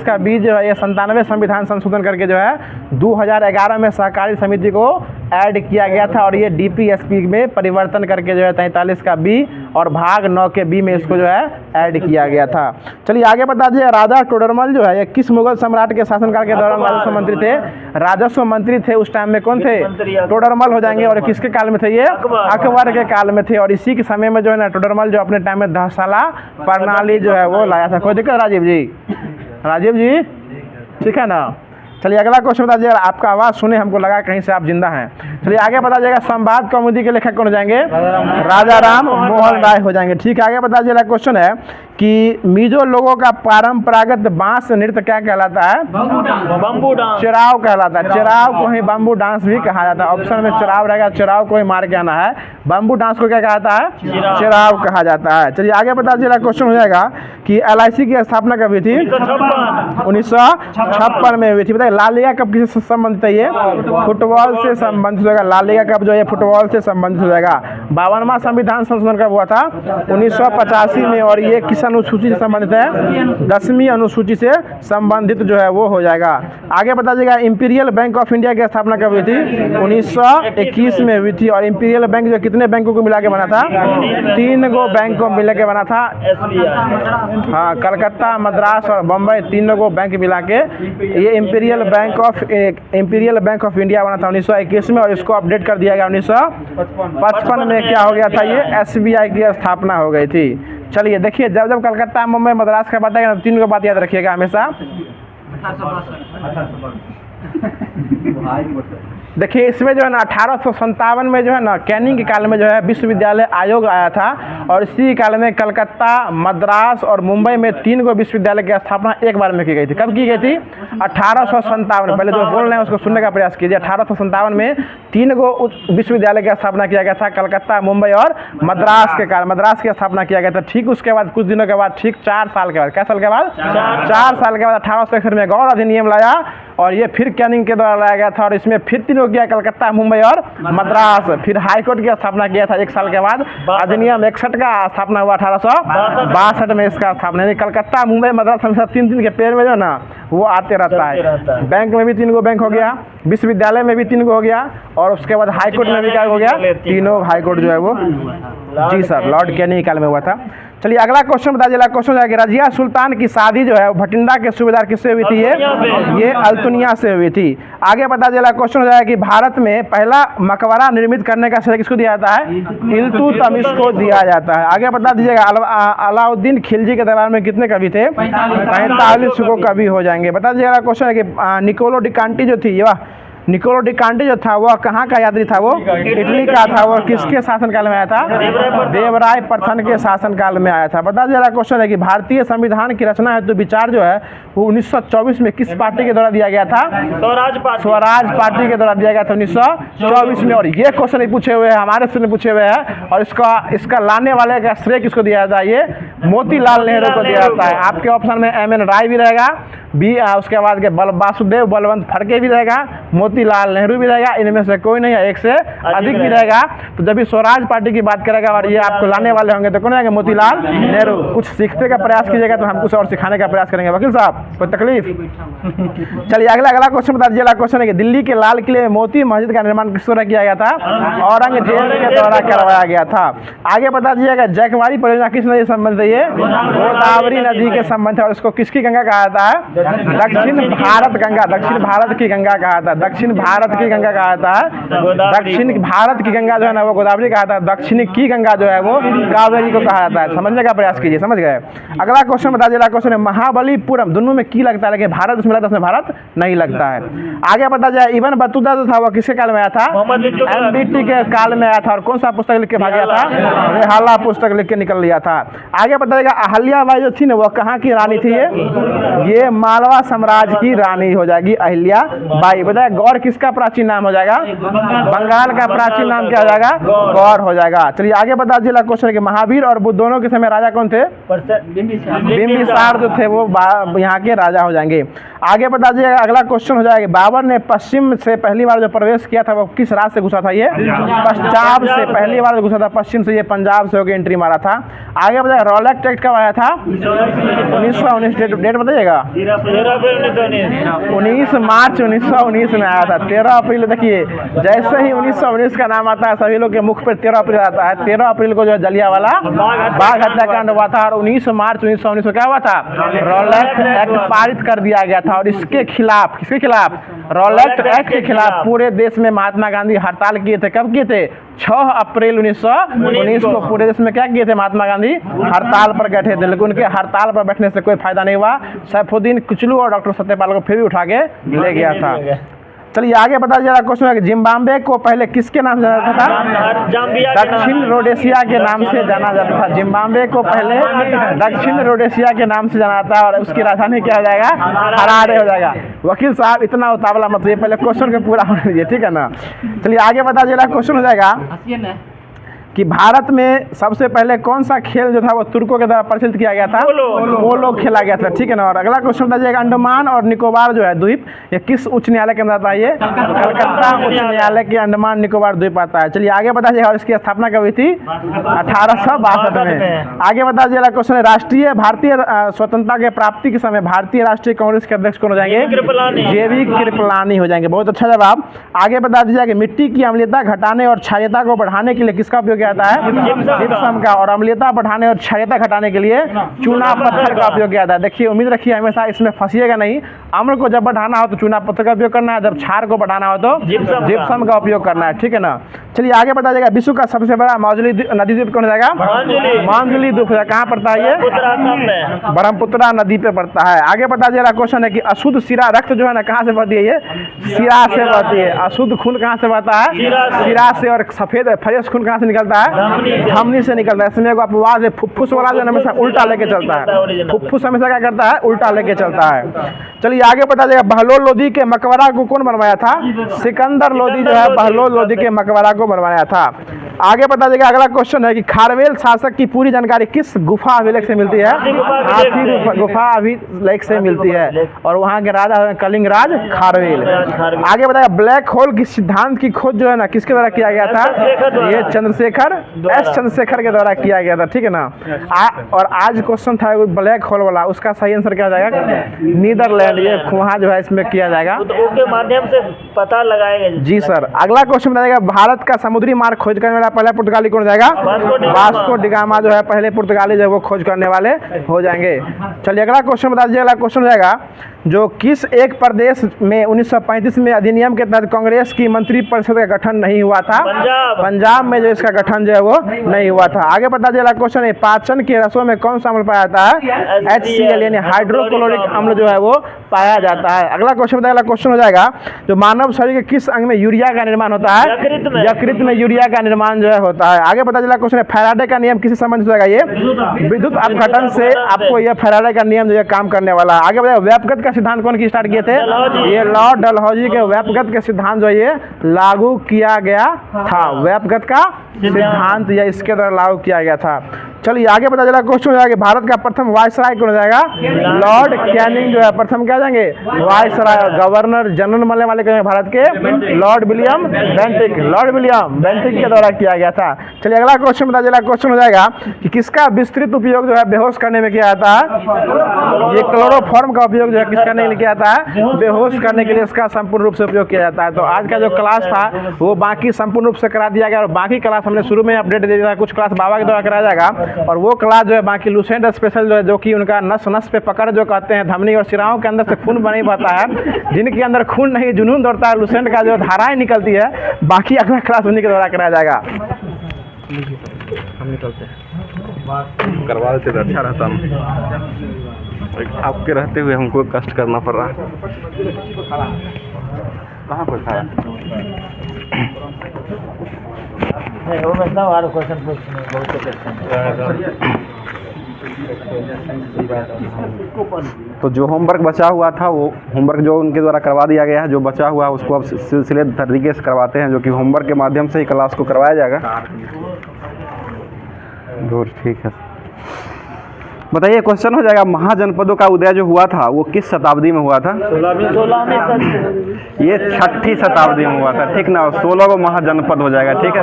का बी जो है ये 97 संविधान संशोधन करके जो है 2011 में सहकारी समिति को ऐड किया गया था और ये डीपीएसपी में परिवर्तन करके जो है 43 का बी और भाग 9 के बी में इसको जो है ऐड किया गया था। चलिए आगे बता दीजिए, राजा टोडरमल जो है ये किस मुगल सम्राट के शासनकाल के दौरान राजस्व मंत्री थे? राजस्व मंत्री थे उस टाइम में कौन थे? टोडरमल हो जाएंगे। और किसके काल में थे ये? अकबर के काल में थे। और इसी के समय में जो है ना टोडरमल जो अपने टाइम में धर्मशाला प्रणाली जो है वो लाया था। कोई दिक्कत राजीव जी? ठीक है ना। चलिए अगला क्वेश्चन बता दीजिए, आपका आवाज़ सुने हमको लगा कहीं से आप जिंदा हैं। चलिए आगे बता दीजिएगा, संवाद कौमुदी के लेखक कौन हो जाएंगे? राजा राम मोहन राय हो जाएंगे। ठीक है आगे बता दीजिए, अगला क्वेश्चन है कि मिजो लोगों का परंपरागत बांस नृत्य क्या कहलाता है? Bamboo dance. चराव कहलाता है। चराव को ही बम्बू डांस भी कहा जाता है। ऑप्शन में चराव रहेगा, चराव को ही मार के आना है। बम्बू डांस को क्या कहता है? चराव कहा जाता है। चलिए आगे बता दीजिए, क्वेश्चन हो जाएगा कि LIC की स्थापना कब हुई थी? 1956 में हुई थी। बताइए लाल लीगा कब किससे संबंधित है? ये फुटबॉल से संबंधित हो जाएगा। लाल लीगा कब जो है फुटबॉल से संबंधित हो जाएगा। 52वां संविधान संशोधन कब हुआ था? 1985 में। और ये किस अनुसूची से संबंधित है? 10वीं अनुसूची से संबंधित जो है वो हो जाएगा। आगे बता दीजिएगा, इंपीरियल बैंक ऑफ इंडिया की स्थापना कब हुई थी? 1921 में हुई थी। और इंपीरियल बैंक जो कितने बैंकों को मिला के बना था? 3 गो बैंक को मिला के बना था। हाँ, कलकत्ता, मद्रास और बम्बई 3 गो बैंक मिला के ये इंपीरियल बैंक ऑफ इंडिया बना था 1921 में। और इसको अपडेट कर दिया गया 1955 में। क्या हो गया था? ये SBI की स्थापना हो गई थी। चलिए देखिए, जब कलकत्ता, मुंबई, मद्रास का बात आएगा तो 3 को बात याद रखिएगा हमेशा। देखिए इसमें जो है ना 1857 में जो है ना कैनिंग के काल में जो है विश्वविद्यालय आयोग आया था। और इसी काल में कलकत्ता, मद्रास और मुंबई में 3 गो विश्वविद्यालय की स्थापना एक बार में की गई थी। कब की गई थी? 1857। पहले जो बोल रहे हैं उसको सुनने का प्रयास कीजिए। 1857 में 3 गो विश्वविद्यालय की स्थापना किया गया था, कलकत्ता, मुंबई और मद्रास के काल। मद्रास की स्थापना किया गया था। ठीक उसके बाद कुछ दिनों के बाद, ठीक 4 साल के बाद, क्या साल के बाद? 4 साल के बाद 1861 में एक और अधिनियम लाया और ये फिर कैनिंग के द्वारा लाया गया था। और इसमें फिर 3 हो गया, कलकत्ता, मुंबई और मद्रास। फिर हाईकोर्ट की स्थापना किया था 1 साल के बाद। अधिनियम 61 का स्थापना हुआ 1862 में इसका स्थापना। यानी कलकत्ता, मुंबई, मद्रास हमेशा 3 के पेड़ में जो है ना वो आते रहता है। बैंक में भी 3 गो बैंक हो गया, विश्वविद्यालय में भी 3 गो हो गया और उसके बाद हाईकोर्ट में भी क्या हो गया? 3 हाईकोर्ट जो है वो। जी सर, लॉर्ड कैनिंग काल में हुआ था। चलिए अगला क्वेश्चन बता दीजिए। क्वेश्चन हो जाएगा, रजिया सुल्तान की शादी जो है भटिंडा के सूबेदार किससे हुई थी? ये अल्तुनिया से हुई थी। आगे बता दीजिए, क्वेश्चन हो जाएगा कि भारत में पहला मकबरा निर्मित करने का श्रेय किसको दिया जाता है? इल्तुतमिश को दिया जाता है। आगे बता दीजिएगा, अलाउद्दीन खिलजी के दरबार में कितने कवि थे? 45 को कवि हो जाएंगे। बता दीजिएगा, क्वेश्चन है कि निकोलो डी कांटी जो थी, निकोलो डी कांटी जो था वह कहाँ का यात्री था? वो इटली का था। वो किसके शासनकाल में आया था? देवराय प्रथम के शासनकाल में आया था। बता दिया क्वेश्चन है कि भारतीय संविधान की रचना हेतु विचार जो है वो 1924 में किस पार्टी के द्वारा दिया गया था? स्वराज पार्टी के द्वारा दिया गया था 1924 में। और ये क्वेश्चन ही पूछे हुए हैं, हमारे से पूछे हुए हैं। और इसका लाने वाले का श्रेय किसको दिया जाता है? ये मोतीलाल नेहरू को दिया जाता है। आपके ऑप्शन में MN राय भी रहेगा, उसके बाद के वासुदेव बलवंत फड़के भी रहेगा, मोतीलाल नेहरू भी रहेगा। इनमें से कोई नहीं है, एक से अधिक भी रहेगा। तो जब भी स्वराज पार्टी की बात करेगा और ये आपको लाने वाले होंगे तो कौन आएंगे? मोतीलाल नेहरू। कुछ सीखने का प्रयास कीजिएगा तो हम कुछ और सिखाने का प्रयास करेंगे। वकील साहब कोई तकलीफ? चलिए अगला क्वेश्चन बता दीजिए। क्वेश्चन है कि दिल्ली के लाल किले में मोती मस्जिद का निर्माण किस द्वारा किया गया था? औरंगजेब के द्वारा करवाया गया था। आगे बता दीजिएगा, जैकवारी परियोजना किस नदी से संबंधित है? ये गोदावरी नदी के संबंध है। और इसको किसकी गंगा कहा जाता है? दक्षिण भारत गंगा, दक्षिण भारत की गंगा कहा था, दक्षिण भारत की गंगा कहा था, दक्षिण भारत की गंगा जो है ना वो गोदावरी कहा था, दक्षिण की गंगा जो है वो कावेरी को कहा जाता है। समझने का प्रयास कीजिए, समझ गए। अगला क्वेश्चन बता दीजिए, क्वेश्चन है महाबलीपुरम, दोनों में की लगता है लेकिन भारत उसमें लगता है, उसमें भारत नहीं लगता है। आगे बता जाए इब्न बतूता जो था वो किसके काल में आया था? MBT के काल में आया था। और कौन सा पुस्तक लिख के भाग गया था? रेहाला पुस्तक लिख के निकल लिया था। आगे बताइएगा अहिल्याबाई जो थी ना वो कहाँ की रानी थी? ये मालवा साम्राज्य की रानी हो जाएगी अहिल्याबाई। बताइए गौर किसका प्राचीन नाम हो जाएगा? बंगाल का प्राचीन नाम क्या हो जाएगा? गौर हो जाएगा। चलिए आगे बता दीजिए क्वेश्चन कि महावीर और बुद्ध दोनों के समय राजा कौन थे? बिंबिसार जो थे वो यहाँ के राजा हो जाएंगे। आगे बता दीजिएगा अगला क्वेश्चन हो जाएगा बाबर ने पश्चिम से पहली बार जो प्रवेश किया था वो किस राज्य से घुसा था? ये पंजाब से पहली बार घुसा था, पश्चिम से, ये पंजाब से होकर एंट्री मारा था। आगे बताइए रॉलेट एक्ट कब आया था? 1919। डेट बताइएगा। 19 मार्च 1919 में आया था। 13 अप्रैल देखिए जैसे ही 1919 का नाम आता है सभी लोग के मुख पर 13 अप्रैल आता है। 13 अप्रैल को जो जलियांवाला बाग हत्याकांड हुआ था और 19 मार्च 1919 को क्या हुआ था? रॉलेट एक्ट पारित कर दिया गया था। और इसके खिलाफ, किसके खिलाफ? रॉलेट एक्ट के खिलाफ पूरे देश में महात्मा गांधी हड़ताल किए थे। कब किए थे? 6 अप्रैल 1919 को पूरे देश में क्या किए थे? महात्मा गांधी हड़ताल पर बैठे थे, लेकिन उनके हड़ताल पर बैठने से कोई फायदा नहीं हुआ। सैफुद्दीन किचलू और डॉक्टर सत्यपाल को फिर भी उठा के ले गया था। चलिए आगे बता दीजिए क्वेश्चन है कि जिम्बाब्वे को पहले किसके नाम से जाना जाता था? दक्षिण रोडेशिया के नाम से जाना जाता था। जिम्बाब्वे को पहले दक्षिण रोडेशिया के नाम से जाना जाता है और उसकी राजधानी क्या हो जाएगा? हरारे हो जाएगा। वकील साहब इतना उतावला मत होइए, पहले क्वेश्चन को पूरा होने दीजिए, ठीक है ना। चलिए आगे बता दीजिए क्वेश्चन हो जाएगा कि भारत में सबसे पहले कौन सा खेल जो था वो तुर्कों के द्वारा प्रचलित किया गया था? पोलो खेला गया था, ठीक है ना। और अगला क्वेश्चन बताइएगा अंडमान और निकोबार जो है द्वीप ये किस उच्च न्यायालय के अंदर आता है? ये कलकत्ता उच्च न्यायालय के अंडमान निकोबार द्वीप आता है। चलिए आगे बताइएगा और इसकी स्थापना कब हुई थी? 1862 में। आगे बता दीजिएगा क्वेश्चन है राष्ट्रीय भारतीय स्वतंत्रता के प्राप्ति के समय भारतीय राष्ट्रीय कांग्रेस के अध्यक्ष कौन हो जाएंगे? JV कृपलानी हो जाएंगे। बहुत अच्छा जवाब। आगे बता दीजिएगा कि मिट्टी की अम्लीयता घटाने और क्षारीयता को बढ़ाने के लिए किसका उपयोग आता है? जिप्सम का। और अम्लीयता बढ़ाने और क्षारीयता घटाने के लिए चूना पत्थर का उपयोग किया जाता है। देखिए उम्मीद रखिए हमेशा इसमें फंसिएगा नहीं। अम्ल को जब बढ़ाना हो तो चूना पत्थर का उपयोग करना है, जब क्षार को बढ़ाना हो तो जिप्सम का उपयोग करना है, ठीक है ना। चलिए आगे बता देगा विश्व का सबसे बड़ा माजुली नदी द्वीप कौन हो जाएगा? माजुली द्वीप कहाँ पड़ता है? ये ब्रह्मपुत्र नदी पे पड़ता है। आगे बता दिया गया क्वेश्चन है कि अशुद्ध शिरा रक्त जो है ना कहाँ से बहती है? ये शिरा से बहती है। अशुद्ध खून कहाँ से बहता है? शिरा से। और सफेद फ्रेश खून कहाँ से निकलता है? धमनी से निकलता है। इसमें अपवाद है, फुफ्फुस वाला जो हमेशा उल्टा लेके चलता है। फुफ्फुस हमेशा क्या करता है? उल्टा लेके चलता है। चलिए आगे बता देगा बहलोल लोदी के मकबरा को कौन बनवाया था? सिकंदर लोदी जो है बहलोल लोदी के मकबरा को बनवाया था। आगे बता देगा अगला क्वेश्चन है कि खारवेल शासक की पूरी जानकारी किस गुफा अभिलेख से मिलती है? हाथी गुफा अभिलेख से मिलती है। और वहाँ के राजा कलिंगराज खारवेल। आगे बताएगा ब्लैक होल की सिद्धांत की खोज जो है ना किसके द्वारा किया गया था? ये चंद्रशेखर के द्वारा किया गया था, ठीक है ना। और आज क्वेश्चन था ब्लैक होल वाला, उसका सही आंसर क्या जाएगा? नीदरलैंड। ये वहाँ जो है इसमें किया जाएगा, के माध्यम से पता लगाएगा। जी सर। अगला क्वेश्चन बताएगा भारत का समुद्री मार्ग खोज करने वाला पहला पुर्तगाली कौन जाएगा? वास्को डिगामा जो है पहले पुर्तगाली जो है वो खोज करने वाले हो जाएंगे। चलिए अगला क्वेश्चन बता दीजिए। अगला क्वेश्चन हो जाएगा जो किस एक प्रदेश में 1935 में अधिनियम के तहत कांग्रेस की मंत्रिपरिषद का गठन नहीं हुआ था? पंजाब में जो इसका गठन जो है वो नहीं हुआ था। आगे बता दीजिए क्वेश्चन है पाचन के रसों में कौन सा अम्ल पाया जाता है? HCl यानी हाइड्रोक्लोरिक अम्ल जो है वो पाया जाता है। अगला क्वेश्चन बताइए। क्वेश्चन हो जाएगा जो मानव शरीर के किस अंग में यूरिया का निर्माण होता है? यकृत में यूरिया का निर्माण जो है होता है। आगे बता दीजिए क्वेश्चन है फैराडे का नियम किससे संबंधित होगा? ये विद्युत अपघटन से आपको यह फैराडे का नियम जो है काम करने वाला है। आगे बताइए व्यापगत का सिद्धांत कौन की स्टार्ट किए थे? ये लॉर्ड डलहौजी के व्यापगत के सिद्धांत जो ये लागू किया गया था। व्यापगत का सिद्धांत या इसके द्वारा लागू किया गया था। चलिए आगे पता चला क्वेश्चन हो जाएगा भारत का प्रथम वायसराय कौन हो जाएगा? लॉर्ड कैनिंग जो है प्रथम क्या जाएंगे? वायसराय। गवर्नर जनरल बनने वाले कहेंगे भारत के Lord William Bentinck. Lord William Bentinck के द्वारा किया गया था। चलिए अगला क्वेश्चन बता चला क्वेश्चन हो जाएगा कि किसका विस्तृत उपयोग जो है बेहोश करने में किया जाता है? ये क्लोरोफॉर्म का उपयोग जो है किसका नहीं किया जाता है? बेहोश करने के लिए इसका संपूर्ण रूप से उपयोग किया जाता है। तो आज का जो क्लास था वो बाकी संपूर्ण रूप से करा दिया गया और बाकी क्लास हमने शुरू में अपडेट दे दिया था। कुछ क्लास बाबा के द्वारा कराया जाएगा और वो क्लास जो है बाकी लूसेंट स्पेशल जो है, जो कि उनका नस नस पे पकड़ जो कहते हैं, धमनी और शिराओं के अंदर से खून नहीं बहता है, जिनके अंदर खून नहीं जुनून दौड़ता है, लूसेंट का जो धाराएं निकलती है, बाकी अगला क्लास उन्हीं के द्वारा कराया जाएगा। हम निकलते हैं, करवा देते तो अच्छा रहता। आपके रहते हुए हमको कष्ट करना पड़ रहा है। कहाँ पर खड़ा? वो मतलब और क्वेश्चन पूछने बहुत क्वेश्चन। तो जो होमवर्क बचा हुआ था, वो होमवर्क जो उनके द्वारा करवा दिया गया है, जो बचा हुआ है उसको अब सिलसिले तरीके से करवाते हैं, जो कि होमवर्क के माध्यम से ही क्लास को करवाया जाएगा। दूर ठीक है। बताइए, क्वेश्चन हो जाएगा, महाजनपदों का उदय जो हुआ था वो किस शताब्दी में हुआ था? 16वीं। ये 6ठी शताब्दी में हुआ था, ठीक ना। 16 को महाजनपद हो जाएगा, ठीक है।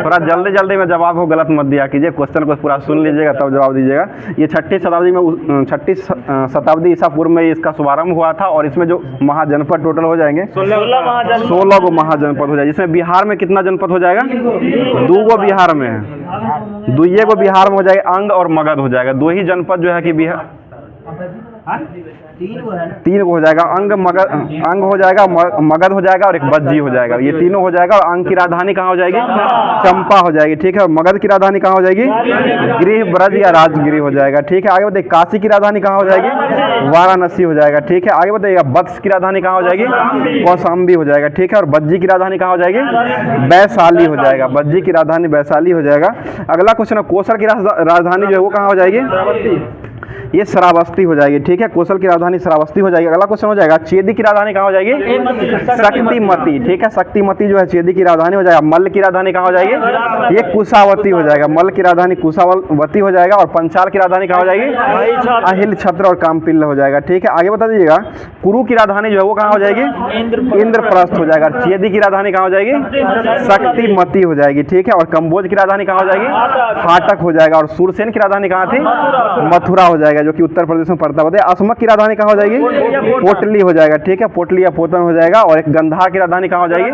थोड़ा जल्दी जल्दी में जवाब हो गलत मत दिया कीजिए, क्वेश्चन को पूरा सुन लीजिएगा तब जवाब दीजिएगा। ये 6ठी शताब्दी में 6ठी शताब्दी ईसा पूर्व में इसका शुभारंभ हुआ था, और इसमें जो महाजनपद टोटल हो जाएंगे 16 को महाजनपद हो जाएगा। इसमें बिहार में कितना जनपद हो जाएगा? 2 को बिहार में है, 2 को बिहार में हो जाएगा, अंग और मगध हो जाएगा। 2 ही जनपद जो है कि बिहार, 3 को हो जाएगा, अंग हो जाएगा, मगध हो जाएगा और एक बज्जी हो जाएगा। ये तीनों हो जाएगा। और अंग की राजधानी कहाँ हो जाएगी? चंपा हो जाएगी, ठीक है। और मगध की राजधानी कहाँ हो जाएगी? गृह ब्रज या राजगिरी हो जाएगा, ठीक है। आगे बताइए, काशी की राजधानी कहाँ हो जाएगी? वाराणसी हो जाएगा, ठीक है। आगे बताइएगा, वत्स की राजधानी कहाँ हो जाएगी? कौशाम्बी हो जाएगा, ठीक है। और बज्जी की राजधानी कहाँ हो जाएगी? वैशाली हो जाएगा, बज्जी की राजधानी वैशाली हो जाएगा। अगला क्वेश्चन है, कोसल की राजधानी जो है वो कहाँ हो जाएगी? ये श्रावस्ती हो जाएगी, ठीक है। कोसल की राजधानी श्रावस्ती हो जाएगी। अगला क्वेश्चन हो जाएगा, चेदी की राजधानी कहाँ हो जाएगी? शक्तिमती, ठीक है। शक्तिमती जो है चेदी की राजधानी हो जाएगा। मल्ल की राजधानी कहाँ हो जाएगी? ये कुशावती हो जाएगा, मल्ल की राजधानी कुशावती हो जाएगा। और पंचाल की राजधानी कहाँ हो जाएगी? अहिल छत्र और कामपिल्ल हो जाएगा, ठीक है। आगे बता दीजिएगा, कुरु की राजधानी जो है वो कहाँ हो जाएगी? इंद्रप्रस्थ हो जाएगा। चेदी की राजधानी कहाँ हो जाएगी? शक्तिमती हो जाएगी, ठीक है। और कंबोज की राजधानी कहाँ हो जाएगी? फाटक हो जाएगा। और सूरसेन की राजधानी कहाँ थी? मथुरा हो जाएगा, जो कि उत्तर प्रदेश में पड़ता है। असमक की राजधानी कहाँ हो जाएगी? पोटली हो जाएगा, ठीक है। पोटली या पोतन हो जाएगा। और एक गंधार की राजधानी कहाँ हो जाएगी?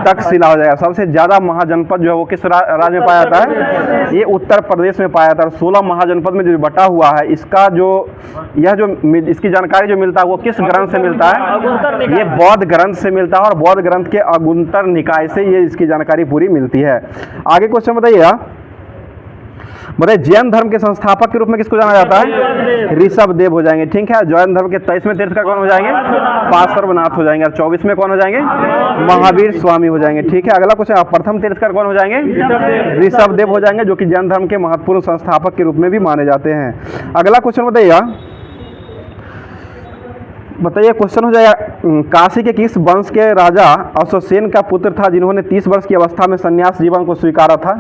तक्षशिला हो जाएगा। सबसे ज्यादा महाजनपद जो है वो किस राज्य में पाया जाता है? ये उत्तर प्रदेश में पाया जाता है। 16 महाजनपद में जो बटा हुआ है, इसका जो इसकी जानकारी जो मिलता है वो किस ग्रंथ से मिलता है? ये बौद्ध ग्रंथ से मिलता है। और बौद्ध ग्रंथ के अगुंतर निकाय से ये इसकी जानकारी पूरी मिलती है। आगे क्वेश्चन बताइएगा, जैन धर्म के संस्थापक के रूप में किसको जाना जाता है? ऋषभ देव हो जाएंगे, ठीक है। जैन धर्म के 23वें तीर्थंकर कौन हो जाएंगे? पार्श्वनाथ हो जाएंगे। और 24वें कौन हो जाएंगे? महावीर स्वामी हो जाएंगे, ठीक है। अगला क्वेश्चन, प्रथम तीर्थंकर कौन हो जाएंगे? ऋषभ देव हो जाएंगे, जो कि जैन धर्म के महत्वपूर्ण संस्थापक के रूप में भी माने जाते हैं। अगला क्वेश्चन बताइएगा, क्वेश्चन हो जाएगा, काशी के किस वंश के राजा अश्वसेन का पुत्र था जिन्होंने 30 वर्ष की अवस्था में संन्यास जीवन को स्वीकारा था?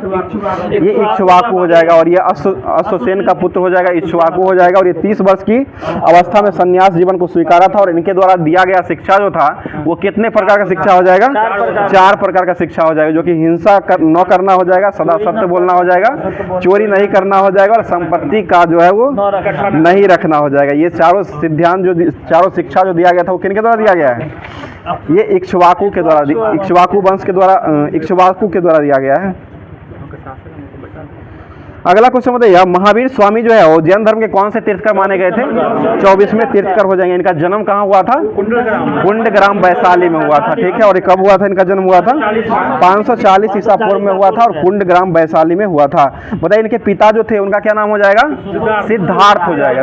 ये इक्ष्वाकु हो जाएगा। और ये अश्वसेन का पुत्र हो जाएगा, इक्ष्वाकु हो जाएगा। और ये 30 वर्ष की अवस्था में संन्यास जीवन को स्वीकारा था। और इनके द्वारा दिया गया शिक्षा जो था वो कितने प्रकार का शिक्षा हो जाएगा? 4 प्रकार का शिक्षा हो जाएगा, जो कि हिंसा न करना हो जाएगा, सदा सत्य बोलना हो जाएगा, चोरी नहीं करना हो जाएगा, और संपत्ति का जो है वो नहीं रखना हो जाएगा। ये चारों सिद्धांत चारों शिक्षा जो दिया गया था वो किनके द्वारा दिया गया है? ये इक्ष्वाकु के द्वारा, इक्ष्वाकु वंश के द्वारा, इक्ष्वाकु के द्वारा दिया गया है। अगला क्वेश्चन बताइए, महावीर स्वामी जो है वो जैन धर्म के कौन से तीर्थकर माने गए थे? 24वें तीर्थकर हो जाएंगे। इनका जन्म कहाँ हुआ था? कुंडग्राम वैशाली में हुआ था, ठीक है। और ये कब हुआ था इनका जन्म? हुआ था 540 ईसा पूर्व में हुआ था, और कुंडग्राम वैशाली में हुआ था। बताइए, इनके पिता जो थे उनका क्या नाम हो जाएगा? सिद्धार्थ हो जाएगा।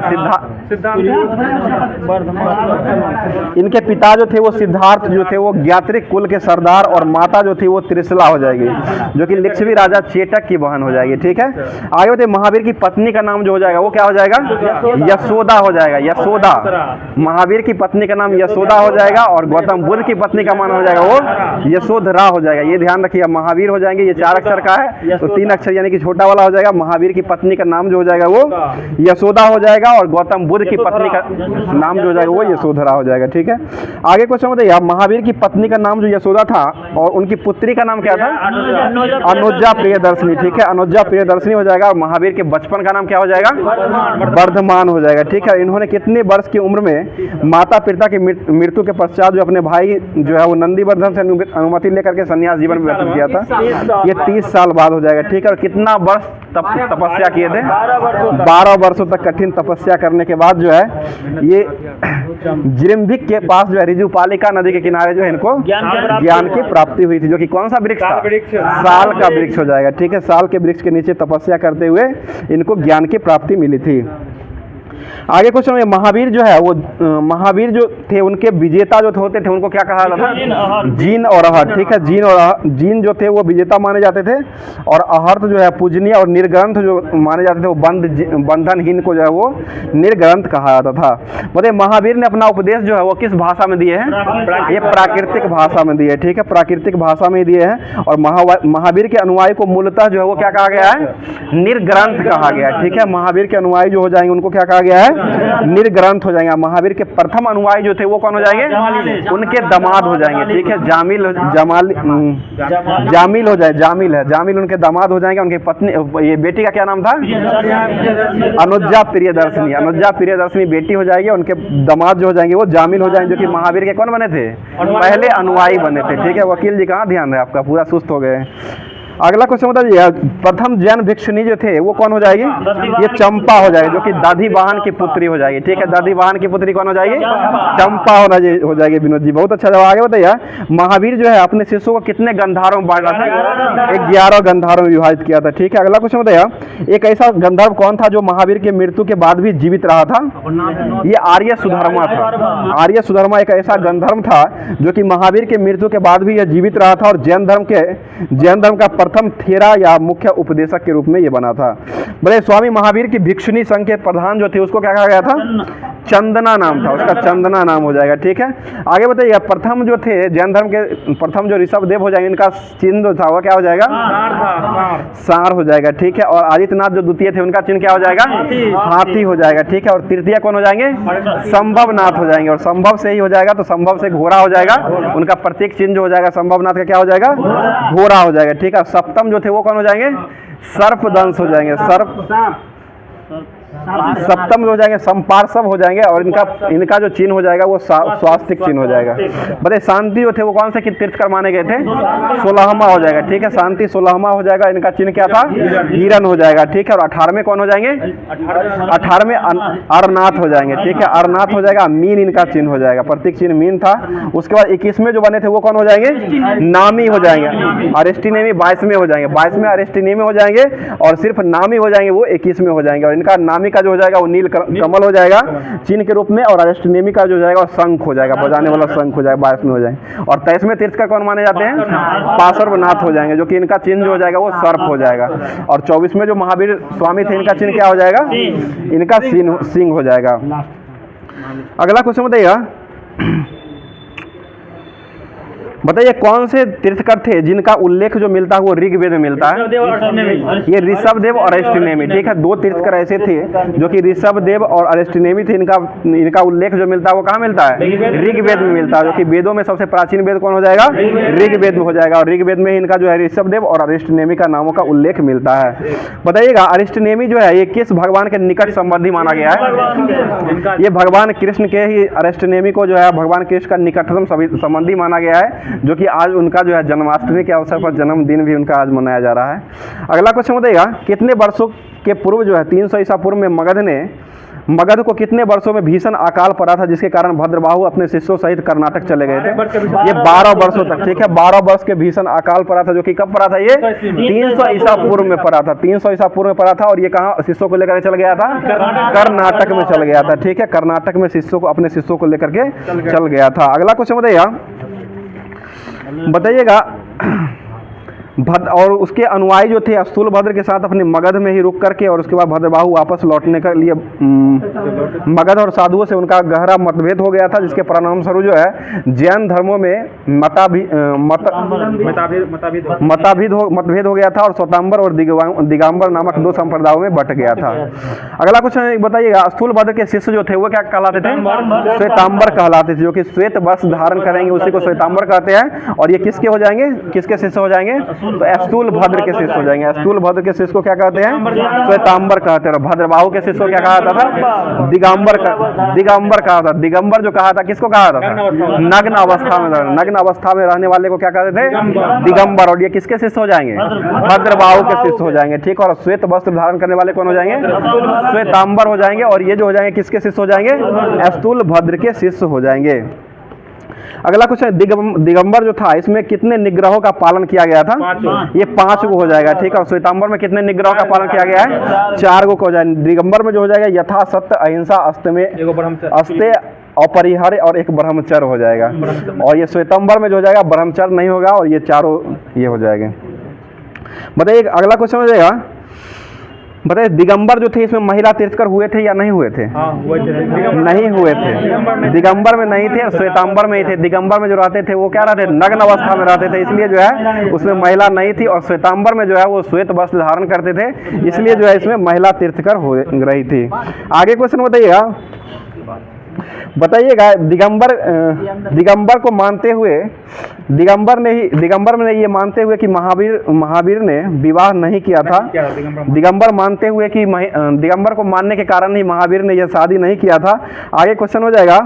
इनके पिता जो थे वो सिद्धार्थ जो थे वो ज्ञात्रिक कुल के सरदार, और माता जो थी वो त्रिशला हो जाएगी, जो कि लिच्छवी राजा चेटक की बहन हो जाएगी, ठीक है। आगे बताइए, महावीर की पत्नी का नाम जो हो जाएगा वो क्या हो जाएगा? यशोदा हो जाएगा, यशोदा। महावीर की पत्नी का नाम यशोदा हो जाएगा। और गौतम बुद्ध की पत्नी का नाम हो जाएगा वो यशोधरा हो जाएगा। ये ध्यान रखिएगा, महावीर हो जाएंगे, ये 4 अक्षर का है, तो 3 अक्षर यानी कि छोटा वाला हो जाएगा। महावीर की पत्नी का नाम जो हो जाएगा वो यशोदा हो जाएगा। और गौतम बुद्ध की पत्नी का नाम जो हो जाएगा वो यशोधरा हो जाएगा, ठीक है। आगे क्वेश्चन बताइए, महावीर की पत्नी का नाम जो यशोदा था और उनकी पुत्री का नाम क्या था? अनुजा प्रियदर्शनी, ठीक है। अनुजा प्रियदर्शनी हो जाएगा। और महावीर के बचपन का नाम क्या हो जाएगा? वर्धमान हो जाएगा, ठीक है। इन्होंने कितने वर्ष की उम्र में माता पिता की मृत्यु के पश्चात जो अपने भाई जो है वो नंदीवर्धन से अनुमति लेकर के संन्यास जीवन में व्यतीत किया था? ये 30 साल बाद हो जाएगा, ठीक है। और कितना वर्ष तपस्या किए थे? 12 वर्षों तक। 12 वर्षों तक कठिन तपस्या करने के बाद जो है ये जिरम्भिक के पास जो है ऋजुपालिका नदी के किनारे जो है इनको ज्ञान की प्राप्ति हुई थी, जो कि कौन सा वृक्ष था? साल का वृक्ष हो जाएगा, ठीक है। साल के वृक्ष के नीचे तपस्या करते हुए इनको ज्ञान की प्राप्ति मिली थी। आगे क्वेश्चन में महावीर जो है वो महावीर जो थे उनके विजेता जो होते थे उनको क्या कहा जाता था? जीन और अहर्त, ठीक है। जीन जो थे वो विजेता माने जाते थे और अहर्त जो है पूजनीय और निर्ग्रंथ जो माने जाते थे वो बंधनहीन को जो है वो निर्ग्रंथ कहा जाता था। मतलब महावीर ने अपना उपदेश जो है वो किस भाषा में दिए हैं? ये प्राकृतिक भाषा में दिए, ठीक है। प्राकृतिक भाषा में दिए हैं और महावीर के अनुयायी को मूलतः जो है वो क्या कहा गया है? निर्ग्रंथ कहा गया है, ठीक है। महावीर के अनुयायी जो हो जाएंगे उनको क्या कहा गया है? निर्ग्रंथ हो जाएंगे। महावीर के प्रथम अनुयायी जो थे वो कौन हो जाएंगे? उनके दामाद हो जाएंगे, ठीक है। जामिल हो जाए, जामिल उनके दामाद हो जाएंगे। उनकी पत्नी, ये बेटी का क्या नाम था? अनुजा प्रियदर्शनी। अनुजा प्रियदर्शनी बेटी हो जाएगी, उनके दामाद जो हो जाएंगे वो जामिल हो जाएंगे, जो कि महावीर के कौन बने थे? पहले अनुयायी बने थे, ठीक है। वकील जी कहाँ ध्यान है आपका? पूरा सुस्त हो गए। अगला क्वेश्चन बताइए, प्रथम जैन भिक्षुणी जो थे वो कौन हो जाएगी? ये चंपा हो जाएगी, जो कि दधिवाहन की पुत्री हो जाएगी, ठीक है। दधिवाहन की पुत्री कौन हो जाएगी? चंपा हो जाएगी। विनोद जी बहुत अच्छा जवाब। आगे बताइए, महावीर जो है अपने शिष्यों को कितने गंधर्वों में बांटा था? 11 गंधर्वों में विभाजित किया था, ठीक है। अगला क्वेश्चन बताइए, एक ऐसा गंधर्व कौन था जो महावीर के मृत्यु के बाद भी जीवित रहा था? ये आर्य सुधर्मा था। आर्य सुधर्मा एक ऐसा गंधर्व था जो कि महावीर के मृत्यु के बाद भी यह जीवित रहा था और जैन धर्म का प्रथम थेरा या मुख्य उपदेशक के रूप में ये बना था। बोले स्वामी महावीर की भिक्षुणी संघ के प्रधान जो थे उसको क्या कहा गया था? चंदना नाम था उसका, चंदना नाम हो जाएगा, ठीक है। आगे बताइए, प्रथम जो थे जैन धर्म के प्रथम जो ऋषभ देव हो जाएंगे, इनका चिन्ह जो था वो क्या हो जाएगा? सार हो जाएगा, ठीक है। और आदित्यनाथ जो द्वितीय थे उनका चिन्ह क्या हो जाएगा? हाथी हो जाएगा, ठीक है। और तृतीय कौन हो जाएंगे? संभवनाथ हो जाएंगे। और संभव से ही हो जाएगा तो संभव से घोड़ा हो जाएगा, उनका प्रतीक चिन्ह जो हो जाएगा संभवनाथ का क्या हो जाएगा? घोड़ा हो जाएगा, ठीक है। सप्तम जो थे वो कौन हो जाएंगे? सर्पदंश हो जाएंगे, सप्तम हो जाएंगे, संपार्श्व हो जाएंगे। और इनका जो चिन्ह हो जाएगा वो स्वास्तिक चिन्ह हो जाएगा। बताइए, शांति जो थे वो कौन से तीर्थकर माने गए थे? 16वां हो जाएगा, ठीक है। शांति 16वां हो जाएगा। इनका चिन्ह क्या था? हिरण हो जाएगा, ठीक है। और 18वें कौन हो जाएंगे? 18वें अरनाथ हो जाएंगे, ठीक है। अरनाथ हो जाएगा। मीन इनका चिन्ह हो जाएगा, प्रतीक चिन्ह मीन था। उसके बाद 21वें जो बने थे वो कौन हो जाएंगे? नामी हो जाएंगे। अरिस्टिनेमी 22वें हो जाएंगे, 22वें अरिस्टिनेमी हो जाएंगे। और सिर्फ नामी हो जाएंगे वो 21वें हो जाएंगे। और इनका नामी का जो हो जाएगा वो नील कमल हो जाएगा चिन्ह के रूप में। और अरिस्टिनेमी का जो जाएगा शंख हो जाएगा, बजाने वाला शंख हो जाएगा, 22वें हो जाएंगे। और 23वें तीर्थकर कौन माने जाते हैं? पार्श्वनाथ हो जाएंगे, जो कि इनका चिन्ह जो हो जाएगा वो सर्प हो जाएगा। और 24वें जो महावीर स्वामी थे इनका चिन्ह क्या हो जाएगा? इनका सिंह हो जाएगा। अगला क्वेश्चन बताइए कौन से तीर्थकर थे जिनका उल्लेख जो मिलता है वो ऋग्वेद में मिलता है? ये ऋषभदेव और अरिस्टिनेमी, ठीक है। 2 तीर्थकर ऐसे थे जो कि ऋषभदेव और अरिस्टिनेमी थे। इनका उल्लेख जो मिलता है वो कहाँ मिलता है? ऋग्वेद में मिलता है, जो कि वेदों में सबसे प्राचीन वेद कौन हो जाएगा? ऋग्वेद में हो जाएगा। और ऋग्वेद में ही इनका जो है ऋषभदेव और अरिस्टिनेमी का नामों का उल्लेख मिलता है। बताइएगा, अरिस्टिनेमी जो है ये किस भगवान के निकट संबंधी माना गया है? ये भगवान कृष्ण के ही अरिस्टिनेमी को जो है भगवान कृष्ण का निकटतम संबंधी माना गया है, जो कि आज उनका जो है जन्माष्टमी के अवसर पर जन्मदिन भी उनका आज मनाया जा रहा है। अगला क्वेश्चन बताइएगा, कितने वर्षों के पूर्व जो है 300 ईसा पूर्व में मगध को कितने वर्षों में भीषण अकाल पड़ा था, जिसके कारण भद्रबाहु अपने शिष्यों सहित कर्नाटक चले गए थे? ये 12 वर्षों तक, ठीक है। 12 वर्ष के भीषण अकाल पड़ा था, जो कि कब पड़ा था? ये 300 ईसा पूर्व में पड़ा था। 300 ईसा पूर्व में पड़ा था। और ये कहाँ शिष्यों को लेकर चल गया था? कर्नाटक में चल गया था, ठीक है। कर्नाटक में अपने शिष्यों को लेकर के चल गया था। अगला क्वेश्चन बताइएगा, और उसके अनुयायी जो थे स्थूलभद्र के साथ अपने मगध में ही रुक करके और उसके बाद भद्रबाहु वापस लौटने के लिए मगध और साधुओं से उनका गहरा मतभेद हो गया था, जिसके परिणाम स्वरूप जो है जैन धर्मों में मतभेद हो गया था और श्वेतांबर और दिगंबर नामक 2 संप्रदायों में बट गया था। अगला क्वेश्चन बताइएगा, स्थूलभद्र के शिष्य जो थे वो क्या कहलाते थे? श्वेतांबर कहलाते थे, जो कि श्वेत वस्त्र धारण करेंगे उसी को श्वेतांबर कहते हैं। और ये किसके हो जाएंगे? किसके शिष्य हो जाएंगे? तो स्थूल भद्र के शिष्य हो जाएंगे। स्थूल भद्र के शिष्य को क्या कहते हैं? श्वेतांबर कहते हैं। और भद्रबाहु के शिष्य को क्या कहा जाता था? दिगंबर कहा था। दिगंबर जो कहा था किसको कहा था? नग्न अवस्था में, नग्न अवस्था में रहने वाले को क्या कहते थे? दिगंबर। और ये किसके शिष्य हो जाएंगे? भद्रबाहु के शिष्य हो जाएंगे। ठीक। और श्वेत वस्त्र धारण करने वाले कौन हो जाएंगे? श्वेतांबर हो जाएंगे। और ये जो हो जाएंगे किसके शिष्य हो जाएंगे? स्थूल भद्र के शिष्य हो जाएंगे। अगला कुछ है दिगंबर जो था इसमें कितने निग्रहों का पालन किया गया था? ये 5 को हो जाएगा। ठीक है। और श्वेतांबर में कितने निग्रहों का पालन किया गया है? 4 को हो जाएगा। दिगंबर में जो हो जाएगा यथा सत्य, अहिंसा, अस्ते, अपरिहार्य और एक ब्रह्मचर्य हो जाएगा। और ये श्वेतांबर में जो हो जाएगा ब्रह्मचर्य नहीं होगा और ये चारों ये हो जाएंगे। बताइए अगला क्वेश्चन हो जाएगा, बताइए दिगंबर जो थे इसमें महिला तीर्थकर हुए थे या नहीं हुए थे? नहीं हुए थे। दिगंबर में नहीं थे और श्वेतांबर में ही थे। दिगंबर में जो रहते थे वो क्या रहते थे? नग्न अवस्था में रहते थे, इसलिए जो है उसमें महिला नहीं थी। और श्वेतांबर में जो है वो श्वेत वस्त्र धारण करते थे, इसलिए जो है इसमें महिला तीर्थकर हो रही थी। आगे क्वेश्चन बताइएगा दिगंबर को मानते हुए दिगंबर में ये मानते हुए कि महावीर ने विवाह नहीं किया था। दिगंबर मानते हुए कि दिगंबर को मानने के कारण ही महावीर ने यह शादी नहीं किया था। आगे क्वेश्चन हो जाएगा,